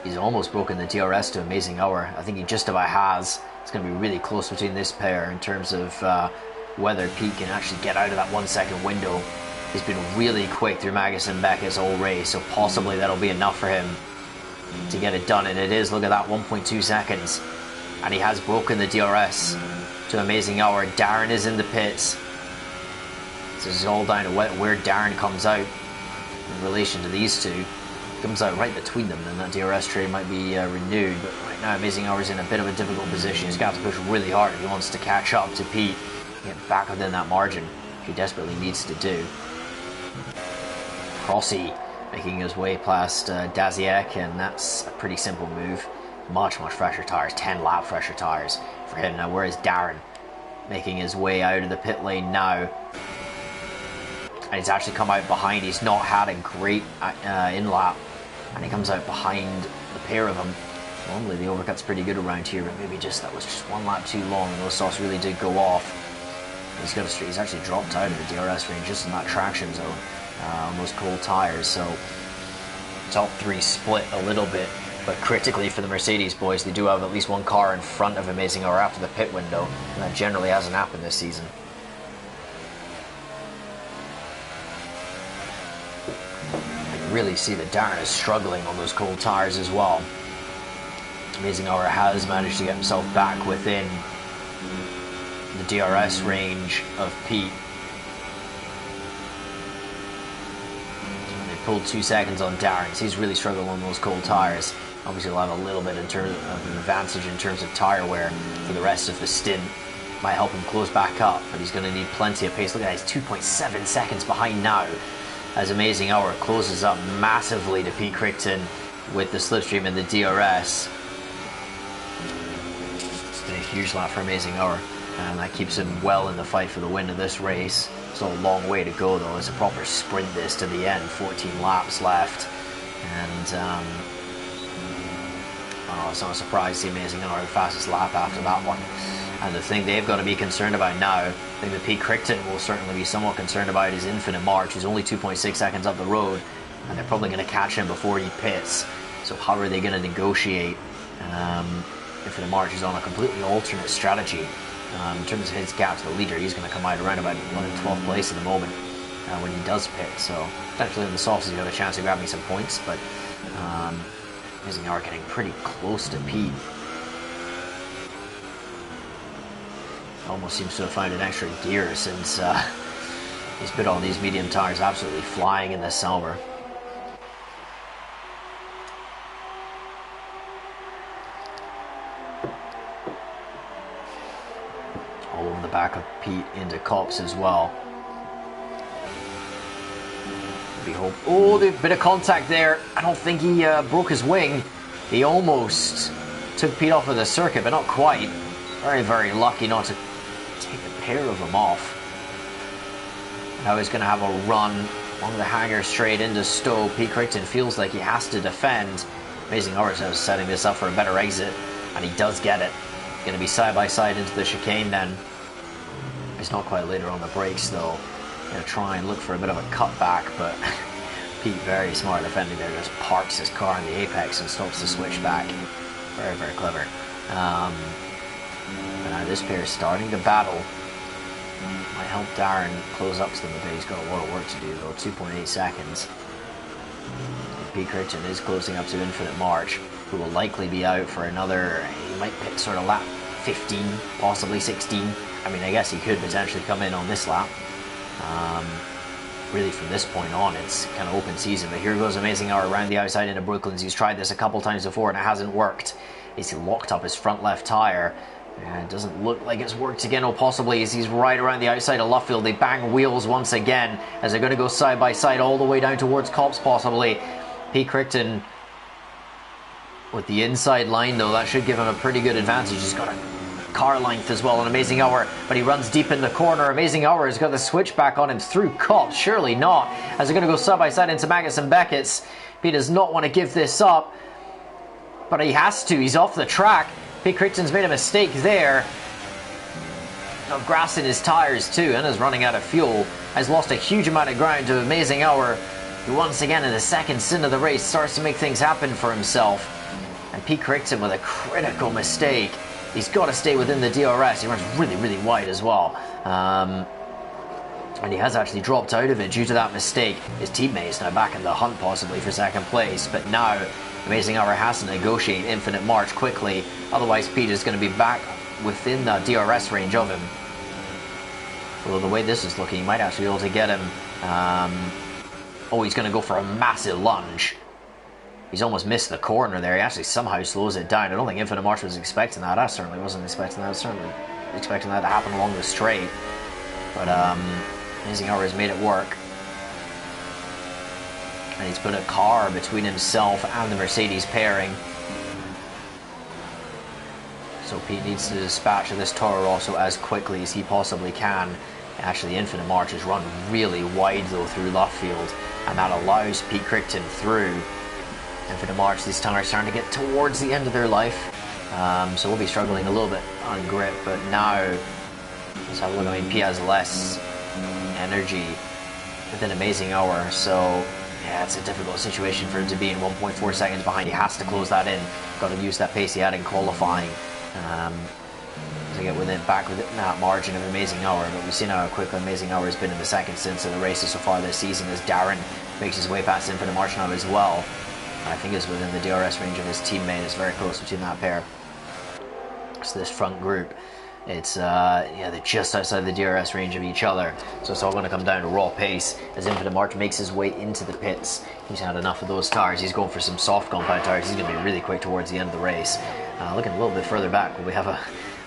he's almost broken the DRS to Amazing Hour. I think he just about has. It's going to be really close between this pair in terms of whether Pete can actually get out of that 1 second window. He's been really quick through Magus and Beckett's whole race, so possibly that'll be enough for him to get it done, and it is. Look at that, 1.2 seconds, and he has broken the DRS to Amazing Hour. Darren is in the pits. So this is all down to where Darren comes out in relation to these two. Comes out right between them, then that DRS trade might be renewed, but right now Amazing Hour is in a bit of a difficult position. He's got to push really hard if he wants to catch up to Pete, get back within that margin, which he desperately needs to do. Crossy making his way past Daziak, and that's a pretty simple move. Much fresher tires, 10 lap fresher tires for him. Now where is Darren? Making his way out of the pit lane now, and he's actually come out behind. He's not had a great in-lap, and he comes out behind the pair of them. Normally the overcut's pretty good around here, but maybe that was just 1 lap too long, and those softs really did go off. He's actually dropped out of the DRS range just in that traction zone on those cold tires, so top three split a little bit, but critically for the Mercedes boys, they do have at least one car in front of Amazing Hour after the pit window, and that generally hasn't happened this season. You can really see that Darren is struggling on those cold tires as well. Amazing Hour has managed to get himself back within the DRS range of Pete. They pulled 2 seconds on Darren, so he's really struggling on those cold tires. Obviously he'll have a little bit in terms of an advantage in terms of tire wear for the rest of the stint. Might help him close back up, but he's going to need plenty of pace. Look at that, he's 2.7 seconds behind now as Amazing Hour closes up massively to Pete Crichton with the slipstream and the DRS. It's been a huge lap for Amazing Hour, and that keeps him well in the fight for the win of this race. Still a long way to go though. It's a proper sprint this to the end, 14 laps left, and it's not a surprise the Amazing Hour the fastest lap after that one. And the thing they've got to be concerned about now, I think that Pete Crichton will certainly be somewhat concerned about, is Infinite March, who's only 2.6 seconds up the road, and they're probably going to catch him before he pits. So how are they going to negotiate? Infinite March is on a completely alternate strategy in terms of his gap to the leader. He's going to come out around about 11th, 12th place at the moment when he does pit. So potentially in the softs he's got a chance of grabbing some points, but Amazing Hour getting pretty close to Pete. Almost seems to have found an extra gear since he's put on these medium tires, absolutely flying in the summer. All over the back of Pete into Cops as well. Oh, a bit of contact there. I don't think he broke his wing. He almost took Pete off of the circuit, but not quite. Very lucky not to take a pair of them off. Now he's going to have a run along the hangar straight into Stowe. Pete Crichton feels like he has to defend. Amazing Hour is setting this up for a better exit, and he does get it. Going to be side by side into the chicane then. It's not quite later on the brakes though. Going to try and look for a bit of a cutback, but Pete, very smart defending there, just parks his car in the apex and stops the switch back. Very clever. Now this pair is starting to battle. Might help Darren close up to them a bit. He's got a lot of work to do though, 2.8 seconds. Pete Crichton is closing up to Infinite March, who will likely be out for another, he might pick sort of lap 15, possibly 16. I mean, I guess he could potentially come in on this lap. Really from this point on it's kind of open season, but here goes Amazing Hour around the outside into Brooklands. He's tried this a couple times before and it hasn't worked. He's locked up his front left tyre. It doesn't look like it's worked again, or possibly as he's right around the outside of Luffield. They bang wheels once again as they're going to go side by side all the way down towards Cops possibly. Pete Crichton with the inside line though, that should give him a pretty good advantage. He's got a car length as well, an Amazing Hour, but he runs deep in the corner. Amazing Hour has got the switch back on him through Cops, surely not, as they're going to go side by side into Magus and Beckett's. Pete does not want to give this up, but he has to. He's off the track. Pete Crichton's made a mistake there. of grass in his tires too, and is running out of fuel. Has lost a huge amount of ground to Amazing Hour, who once again in the second stint of the race starts to make things happen for himself. And Pete Crichton with a critical mistake. He's got to stay within the DRS. He runs really, really wide as well. And he has actually dropped out of it due to that mistake. His teammate is now back in the hunt possibly for second place, but now Amazing Hour has to negotiate Infinite March quickly, otherwise Pete is going to be back within the DRS range of him. Although the way this is looking, he might actually be able to get him. Oh, he's going to go for a massive lunge. He's almost missed the corner there. He actually somehow slows it down. I don't think Infinite March was expecting that. I certainly wasn't expecting that. I was certainly expecting that to happen along the straight. But Amazing Hour has made it work. And he's put a car between himself and the Mercedes pairing. So Pete needs to dispatch this Toro Rosso as quickly as he possibly can. Actually, Infinite March has run really wide though through Luffield, and that allows Pete Crichton through. Infinite March, these tires are starting to get towards the end of their life, so we'll be struggling a little bit on grip, but now let's have a look. I mean, Pete has less energy than Amazing Hour, so yeah, it's a difficult situation for him to be in 1.4 seconds behind. He has to close that in. Got to use that pace he had in qualifying to get back within that margin of Amazing Hour. But we've seen how quickly Amazing Hour has been in the second stint of the races so far this season, as Darren makes his way past Infinite March now as well. I think it's within the DRS range of his teammate. It's very close between that pair. So this front group, it's yeah, they're just outside the DRS range of each other. So it's all going to come down to raw pace as Infinite March makes his way into the pits. He's had enough of those tires. He's going for some soft compound tires. He's going to be really quick towards the end of the race. Looking a little bit further back, we have a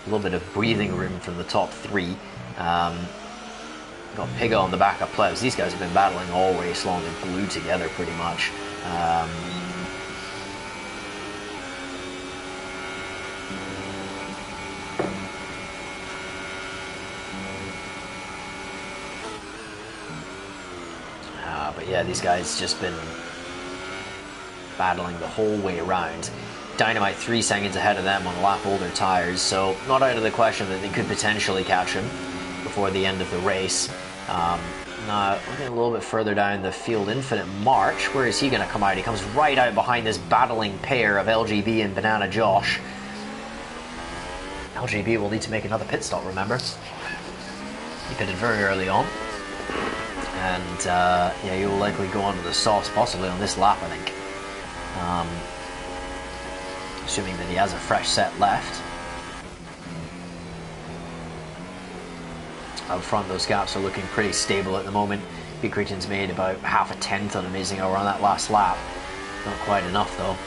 little bit of breathing room from the top three. Got Piga on the back of Plebs. These guys have been battling all race long and glued together pretty much. But yeah, these guys just been battling the whole way around. Dynamite 3 seconds ahead of them on lap older tires, so not out of the question that they could potentially catch him before the end of the race. Now, looking a little bit further down the field, Infinite March, where is he going to come out? He comes right out behind this battling pair of LGB and Banana Josh. LGB will need to make another pit stop, remember? He pitted very early on. And yeah, he will likely go onto the softs, possibly on this lap, I think. Assuming that he has a fresh set left. Up front, those gaps are looking pretty stable at the moment. Pete Crichton's made about half a tenth on Amazing Hour on that last lap. Not quite enough though.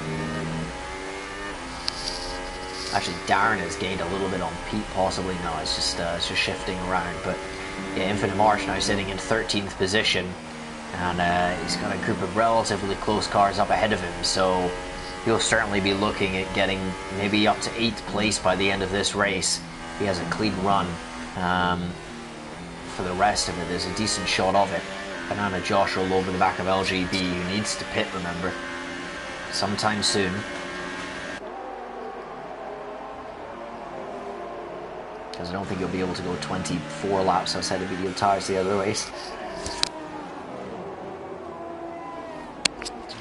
Actually, Darren has gained a little bit on Pete, possibly. No, it's just shifting around. But yeah, Infinite March now sitting in 13th position, and he's got a group of relatively close cars up ahead of him, so he'll certainly be looking at getting maybe up to 8th place by the end of this race. He has a clean run. For the rest of it, there's a decent shot of it. Banana Josh all over the back of LGB, who needs to pit, remember, sometime soon. Because I don't think you'll be able to go 24 laps outside of medium tires the other race.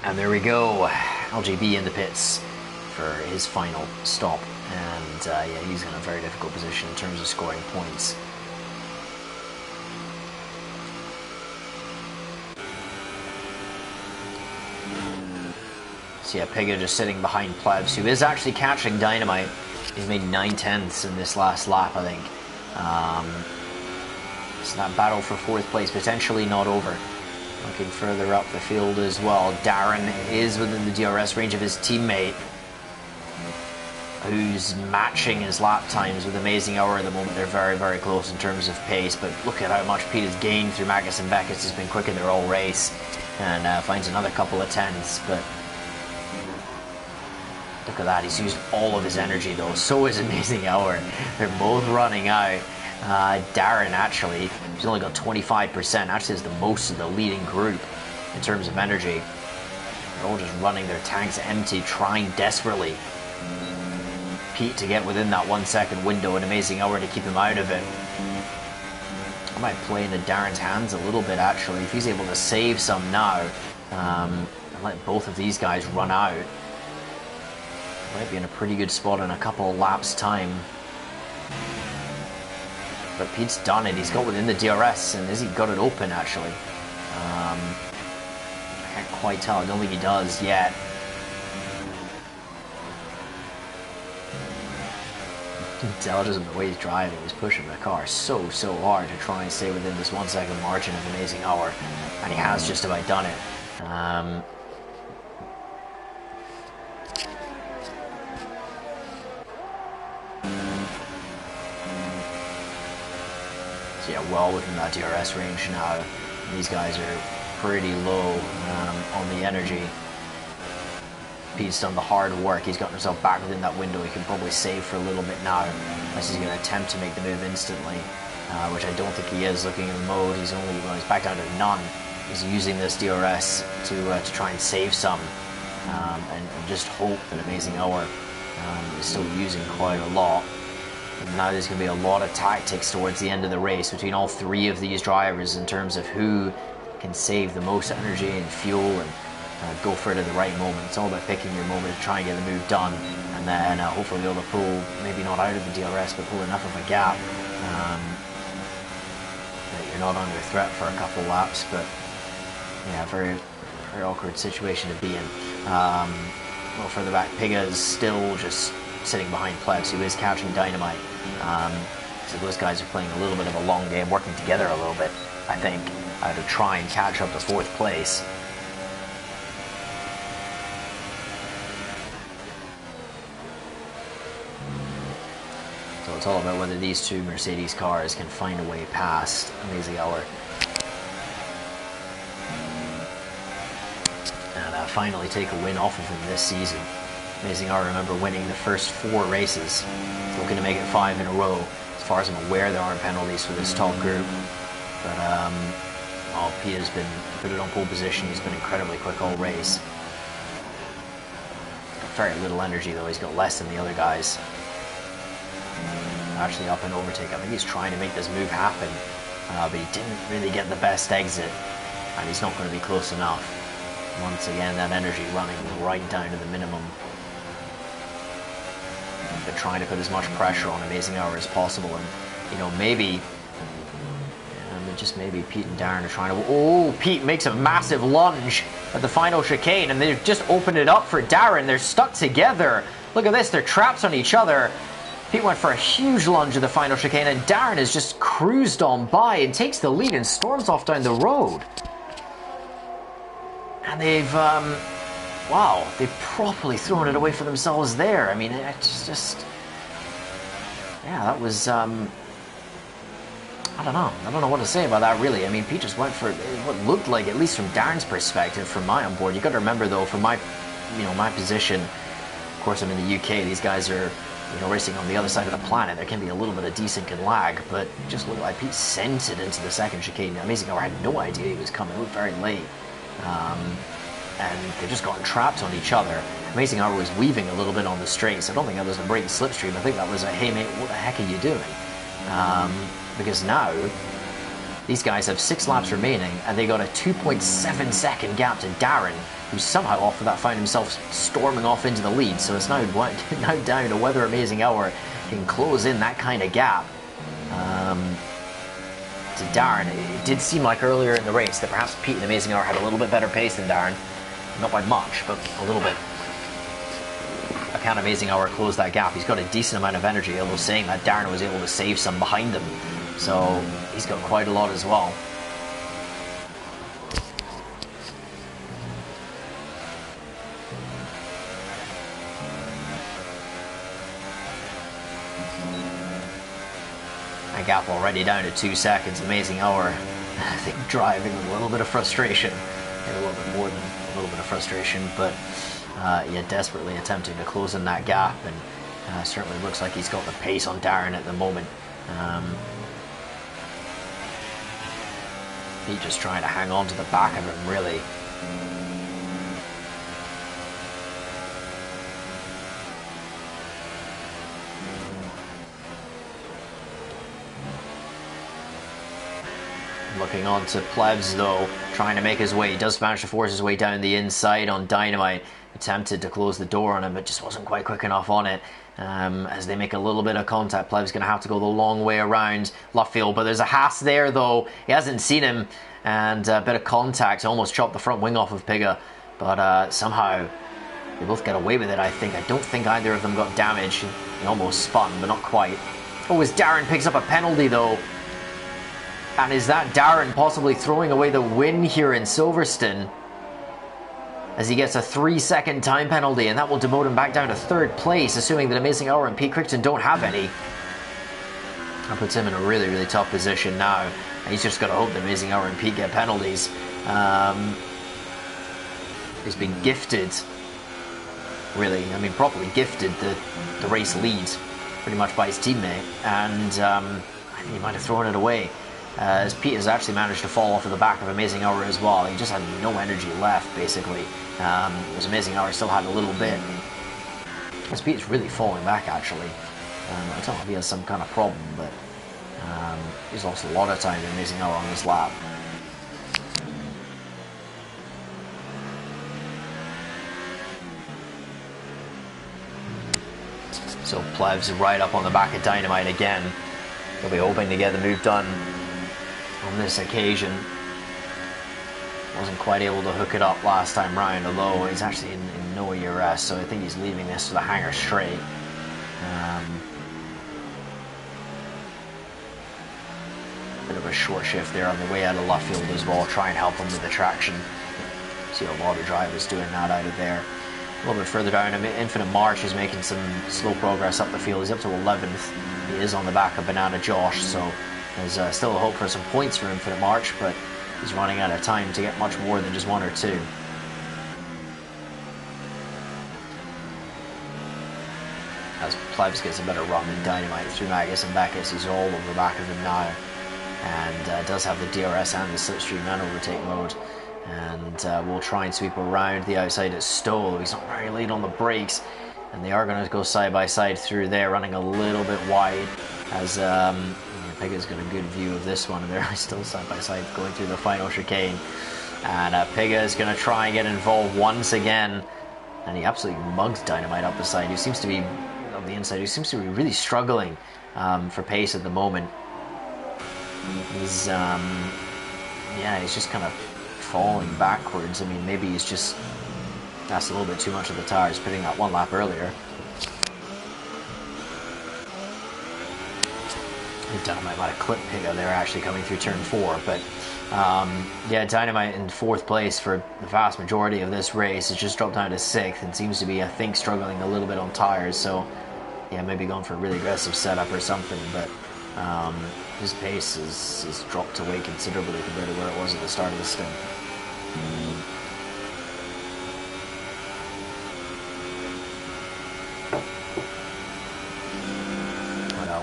And there we go, LGB in the pits for his final stop. And yeah, he's in a very difficult position in terms of scoring points. So yeah, Piga just sitting behind Plebs, who is actually catching Dynamite. He's made 9/10ths in this last lap, I think. So that battle for 4th place potentially not over. Looking further up the field as well, Darren is within the DRS range of his teammate, who's matching his lap times with Amazing Hour at the moment. They're very, very close in terms of pace, but look at how much Pete has gained through Magnus and Beckett. He's been quick in their all race, and finds another couple of tenths, but look at that, he's used all of his energy though. So is Amazing Hour. They're both running out. Darren actually, he's only got 25%, actually is the most of the leading group in terms of energy. They're all just running their tanks empty, trying desperately. Pete to get within that 1 second window, an Amazing Hour to keep him out of it. I might play into Darren's hands a little bit, actually. If he's able to save some now, and let both of these guys run out, might be in a pretty good spot in a couple of laps' time. But Pete's done it. He's got within the DRS, and has he got it open, actually? I can't quite tell. I don't think he does yet. Intelligent in the way he's driving. He's pushing the car so hard to try and stay within this 1 second margin of Amazing Hour, and he has just about done it. So yeah, well within that DRS range now. These guys are pretty low on the energy. Pete's done the hard work. He's gotten himself back within that window. He can probably save for a little bit now, unless he's going to attempt to make the move instantly, which I don't think he is. Looking at the mode, he's back down to none. He's using this DRS to try and save some, and just hope that Amazing Hour is still using quite a lot. And now there's going to be a lot of tactics towards the end of the race between all three of these drivers in terms of who can save the most energy and fuel and go for it at the right moment. It's all about picking your moment to try and get the move done, and then hopefully be able to pull, maybe not out of the DRS, but pull enough of a gap that you're not under threat for a couple laps. But yeah, very awkward situation to be in. A little further back, Piga is still just sitting behind Plebs, who is catching Dynamite. So those guys are playing a little bit of a long game, working together a little bit, I think, to try and catch up to 4th place. So it's all about whether these two Mercedes cars can find a way past Amazing Hour. And finally take a win off of him this season. Amazing Hour, remember, winning the first 4 races. Looking to make it 5 in a row. As far as I'm aware, there aren't penalties for this top group. But, Pete has been put it on pole position. He's been incredibly quick all race. Got very little energy, though. He's got less than the other guys. Actually up and overtake. I think he's trying to make this move happen, but he didn't really get the best exit, and he's not going to be close enough. Once again, that energy running right down to the minimum. They're trying to put as much pressure on Amazing Hour as possible, and maybe, just maybe Pete and Darren are trying to. Oh, Pete makes a massive lunge at the final chicane, and they've just opened it up for Darren. They're stuck together. Look at this. They're trapped on each other. Pete went for a huge lunge at the final chicane, and Darren has just cruised on by and takes the lead and storms off down the road. And they've, wow, they've properly thrown it away for themselves there. I mean, it's just, yeah, that was, I don't know what to say about that, really. I mean, Pete just went for what looked like, at least from Darren's perspective, from my on board. You got to remember, though, from my, my position, of course, I'm in the UK. These guys are, racing on the other side of the planet. There can be a little bit of desync lag, but it just looked like Pete sent it into the second chicane. Amazing Hour had no idea he was coming. It was very late. And they've just gotten trapped on each other. Amazing Hour was weaving a little bit on the straights. I don't think that was a break slipstream. I think that was a, hey mate, what the heck are you doing? Because now, these guys have 6 laps remaining, and they got a 2.7 second gap to Darren, who somehow off of that found himself storming off into the lead. So it's now down to whether Amazing Hour can close in that kind of gap to Darren. It did seem like earlier in the race that perhaps Pete and Amazing Hour had a little bit better pace than Darren. Not by much, but a little bit. Can Amazing Hour close that gap? He's got a decent amount of energy, although saying that Darren was able to save some behind him. So he's got quite a lot as well. A gap already down to 2 seconds. Amazing Hour, I think, driving with a little bit of frustration. Maybe a little bit more than a little bit of frustration, but yeah, desperately attempting to close in that gap, and certainly looks like he's got the pace on Darren at the moment. He's just trying to hang on to the back of him, really. Looking on to Plebs though, trying to make his way. He does manage to force his way down the inside on Dynamite. Attempted to close the door on him, but just wasn't quite quick enough on it. As they make a little bit of contact, Pleb's going to have to go the long way around Luffield, but there's a Haas there though. He hasn't seen him, and a bit of contact, almost chopped the front wing off of Pigga, but somehow they both get away with it, I think. I don't think either of them got damage. He almost spun, but not quite. Oh, as Darren picks up a penalty though. And is that Darren possibly throwing away the win here in Silverstone? As he gets a 3-second time penalty, and that will demote him back down to 3rd place, assuming that Amazing Hour and Pete Crichton don't have any. That puts him in a really, really tough position now. And he's just got to hope that Amazing Hour and Pete get penalties. He's been gifted, really, I mean properly gifted the race lead pretty much by his teammate, and I think he might have thrown it away. As Pete has actually managed to fall off of the back of Amazing Hour as well. He just had no energy left, basically. Whereas Amazing Hour still had a little bit. As Pete is really falling back, actually. I don't know if he has some kind of problem, but he's lost a lot of time in Amazing Hour on this lap. So Plebs right up on the back of Dynamite again. He'll be hoping to get the move done on this occasion. Wasn't quite able to hook it up last time round, although he's actually in no ERS, so I think he's leaving this for the hangar straight. Bit of a short shift there on the way out of Luffield as well, try and help him with the traction. See a lot of drivers doing that out of there. A little bit further down, Infinite March is making some slow progress up the field. He's up to 11th. He is on the back of Banana Josh, so there's still a hope for some points for Infinite March, but he's running out of time to get much more than just 1 or 2. As Plebs gets a better run than Dynamite through Magus and Bacchus, he's all over the back of him now, and does have the DRS and the slipstream and overtake mode, and will try and sweep around the outside at Stoll. He's not very late on the brakes, and they are going to go side by side through there, running a little bit wide, as Pigga's got a good view of this one, and they're still side by side going through the final chicane. And Pigga is going to try and get involved once again, and he absolutely mugs Dynamite up the side, who seems to be on the inside, who seems to be really struggling for pace at the moment. He's he's just kind of falling backwards. I mean, maybe he's just that's a little bit too much of the tires, putting that 1 lap earlier. Dynamite might have clipped Pigga there actually coming through turn 4, but yeah, Dynamite in 4th place for the vast majority of this race has just dropped down to 6th and seems to be, I think, struggling a little bit on tires, so yeah, maybe going for a really aggressive setup or something, but his pace has dropped away considerably compared to where it was at the start of the stint.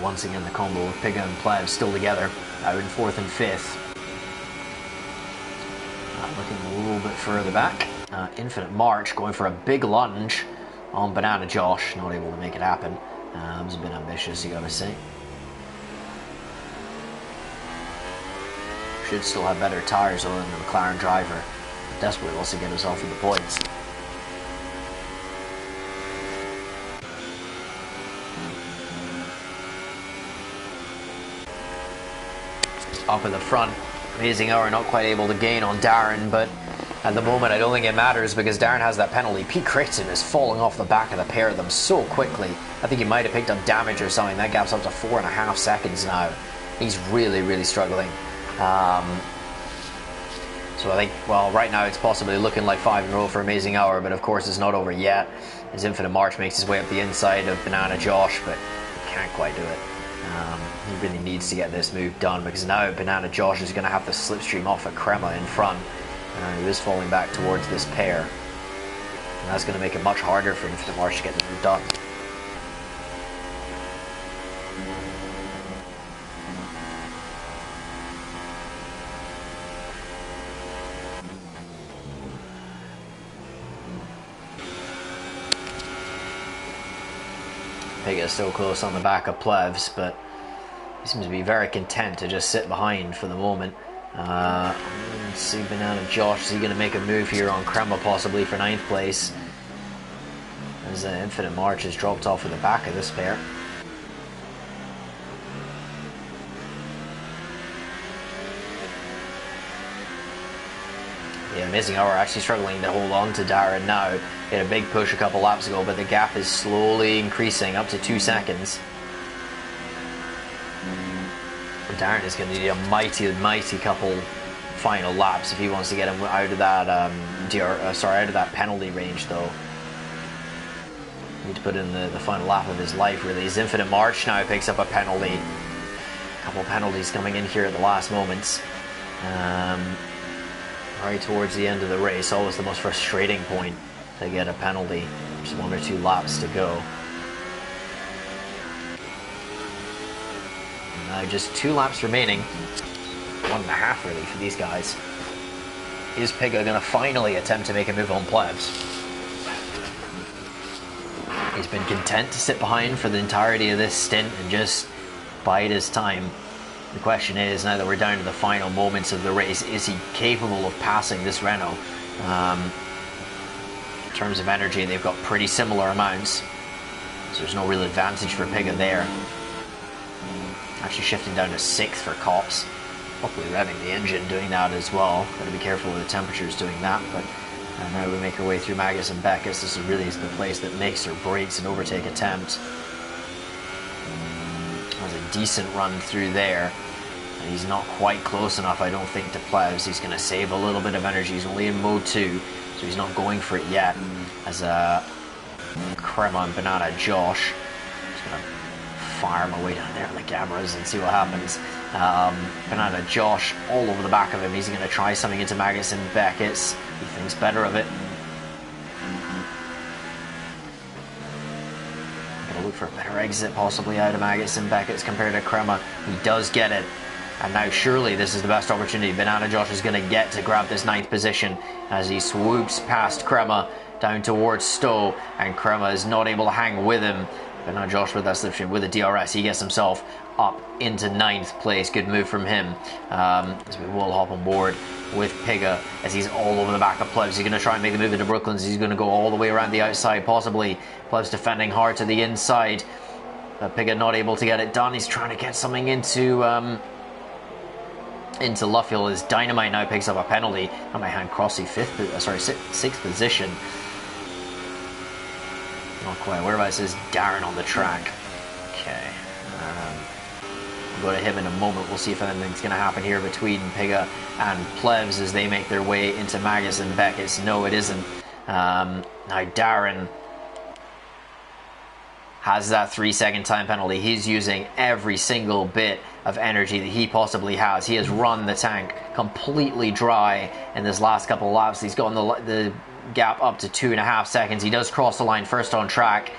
Once again, the combo of Pigga and Pleb still together, out in 4th and 5th. Looking a little bit further back. Infinite March going for a big lunge on Banana Josh, not able to make it happen. It was a bit ambitious, you gotta say. Should still have better tyres on than the McLaren driver. Desperately wants to get himself in the points. Up in the front, Amazing Hour not quite able to gain on Darren, but at the moment I don't think it matters because Darren has that penalty. Pete Crichton is falling off the back of the pair of them so quickly. I think he might have picked up damage or something. That gap's up to 4.5 seconds now. He's really, really struggling. So I think, well, right now it's possibly looking like 5 in a row for Amazing Hour, but of course it's not over yet. As Infinite March makes his way up the inside of Banana Josh, but he can't quite do it. He really needs to get this move done because now Banana Josh is going to have the slipstream off of Crema in front, who is falling back towards this pair, and that's going to make it much harder for Infinite March to get the move done. Pigga still close on the back of Plevs, but he seems to be very content to just sit behind for the moment. Let's see, Banana Josh, is he going to make a move here on Crema possibly for 9th place? As Infinite March has dropped off at the back of this pair. Yeah, Amazing Hour actually struggling to hold on to Darren now. He had a big push a couple laps ago, but the gap is slowly increasing up to 2 seconds. Darren is going to need a mighty couple final laps if he wants to get him out of that out of that penalty range, though. Need to put in the final lap of his life, really. His Infinite March now picks up a penalty. A couple of penalties coming in here at the last moments. Right towards the end of the race, always the most frustrating point to get a penalty. Just 1 or 2 laps to go. Now just 2 laps remaining. 1.5 really for these guys. Is Piga going to finally attempt to make a move on Plebs? He's been content to sit behind for the entirety of this stint and just bide his time. The question is, now that we're down to the final moments of the race, is he capable of passing this Renault? In terms of energy, they've got pretty similar amounts, so there's no real advantage for Piga there. Actually shifting down to 6th for Cops. Hopefully revving the engine, doing that as well. Got to be careful with the temperatures doing that, but now we make our way through Magus and Beckus. This is really the place that makes or breaks an overtake attempt. Has a decent run through there. And he's not quite close enough, I don't think, to Plebs. He's going to save a little bit of energy. He's only in mode 2, so he's not going for it yet. As Crema and Banana Josh. Just going to fire my way down there on the cameras and see what happens. Banana Josh all over the back of him. He's going to try something into Magus and Beckett's. He thinks better of it. Gonna look for a better exit possibly out of Magus and Beckett's compared to Crema. He does get it. And now surely this is the best opportunity Banana Josh is going to get to grab this 9th position as he swoops past Crema down towards Stowe, and Crema is not able to hang with him. Banana Josh with that slipstream with a DRS, he gets himself up into 9th place. Good move from him. As we will hop on board with Piga as he's all over the back of Plebs. He's going to try and make the move into Brooklands. He's going to go all the way around the outside possibly. Plebs defending hard to the inside. Piga not able to get it done. He's trying to get something into Luffield as Dynamite now picks up a penalty. On my hand, Crossy 6th position. Not quite. Whereabouts is Darren on the track? Okay. We'll go to him in a moment. We'll see if anything's going to happen here between Piga and Plebs as they make their way into Magus and Beckett's. No, it isn't. Now Darren has that 3-second time penalty. He's using every single bit of energy that he possibly has. He has run the tank completely dry in this last couple of laps. He's gotten the gap up to 2.5 seconds. He does cross the line first on track,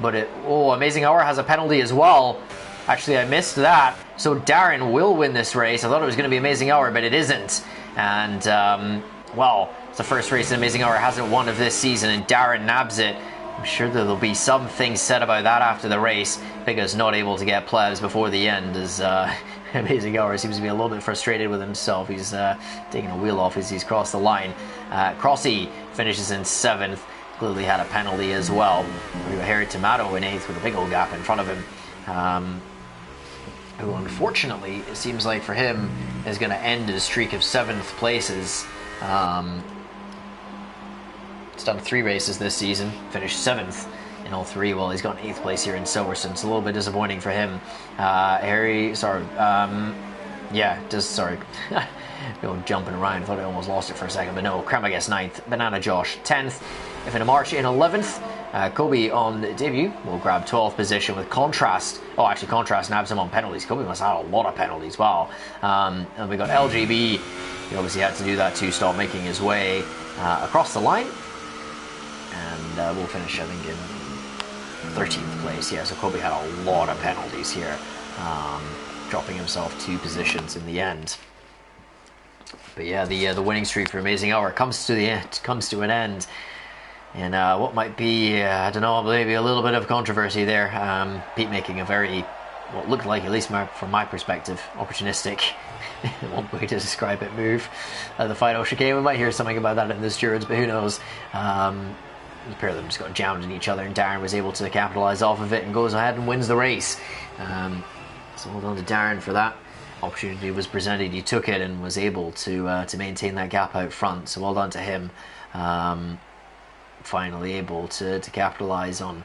but Amazing Hour has a penalty as well. Actually, I missed that. So Darren will win this race. I thought it was going to be Amazing Hour, but it isn't. And it's the first race that Amazing Hour hasn't won of this season, and Darren nabs it. I'm sure there'll be some things said about that after the race. Piga's not able to get Plebs before the end as Amazing Hour seems to be a little bit frustrated with himself. He's taking a wheel off as he's crossed the line. Crossy finishes in 7th. Clearly had a penalty as well. We got Harry Tomato in 8th with a big old gap in front of him. Who unfortunately, it seems like for him, is going to end his streak of 7th places. He's done 3 races this season, finished 7th in all 3. Well, he's got 8th place here in Silverstone. It's a little bit disappointing for him. Jumping around, thought I almost lost it for a second, but no. Crema gets 9th, Banana Josh 10th, Infinite March in 11th. Kobe on debut will grab 12th position with Contrast. Contrast nabs him on penalties. Kobe must have had a lot of penalties. Wow. And we got LGB. He obviously had to do that to stop making his way across the line. And we'll finish, I think, in 13th place. Yeah, so Kobe had a lot of penalties here, dropping himself 2 positions in the end. But yeah, the winning streak for Amazing Hour comes to an end. And what might be, maybe a little bit of controversy there. Pete making a very, what looked like, at least from my perspective, opportunistic one way to describe it, move. The final chicane, we might hear something about that in the stewards, but who knows. The pair of them just got jammed in each other, and Darren was able to capitalise off of it and goes ahead and wins the race. So well done to Darren for that. Opportunity was presented, he took it and was able to maintain that gap out front. So well done to him. Finally able to capitalise on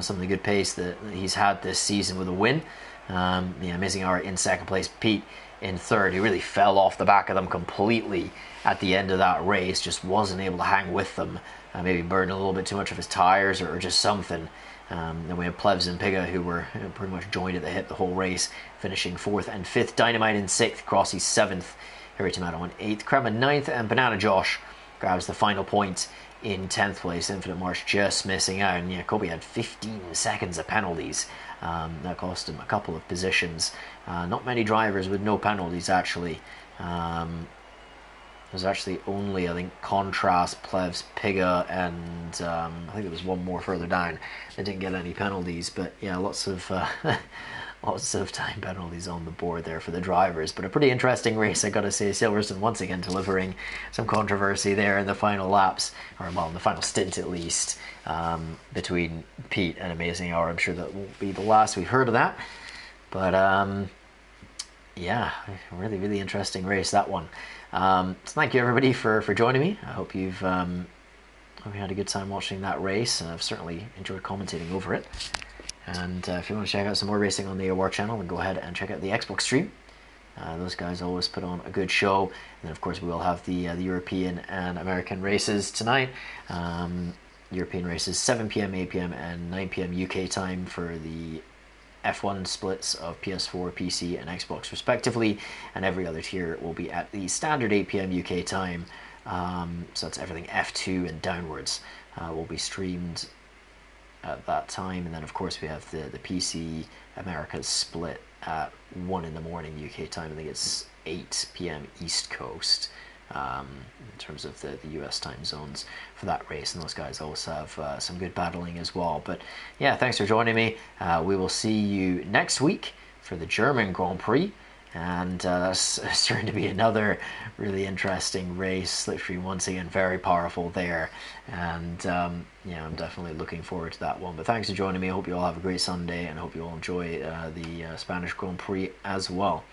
some of the good pace that he's had this season with a win. Amazing AOR in second place, Pete in third. He really fell off the back of them completely at the end of that race, just wasn't able to hang with them. Maybe burned a little bit too much of his tyres or just something. Then we have Plebs and Piga, who were pretty much joined at the hip the whole race, finishing 4th and 5th. Dynamite in 6th, Crossy 7th, Harry Tomato in 8th, Crema 9th, and Banana Josh grabs the final point in 10th place. Infinite March just missing out, and Kobe had 15 seconds of penalties. That cost him a couple of positions. Not many drivers with no penalties, actually. There's actually only, I think, Contrast, Plebs, Piga, and I think there was one more further down. They didn't get any penalties, but yeah, lots of time penalties on the board there for the drivers. But a pretty interesting race, I gotta say. Silverstone once again delivering some controversy there in the final laps, or well, in the final stint at least, between Pete and Amazing AOR. I'm sure that won't be the last we've heard of that. But yeah, really, really interesting race, that one. So thank you everybody for joining me. I hope you had a good time watching that race. I've certainly enjoyed commentating over it. And if you want to check out some more racing on the AOR channel, then go ahead and check out the Xbox stream. Those guys always put on a good show. And then of course we will have the European and American races tonight. European races 7 p.m, 8 p.m, and 9 p.m. UK time for the F1 splits of PS4, PC, and Xbox respectively, and every other tier will be at the standard 8 p.m. UK time. So that's everything F2 and downwards will be streamed at that time. And then of course we have the PC Americas split at 1 in the morning UK time. I think it's 8 p.m. East Coast in terms of the US time zones for that race, and those guys also have some good battling as well. But yeah, thanks for joining me. We will see you next week for the German Grand Prix, and that's starting to be another really interesting race. Slipstream once again very powerful there, and yeah, I'm definitely looking forward to that one. But thanks for joining me. I hope you all have a great Sunday, and I hope you all enjoy the Spanish Grand Prix as well.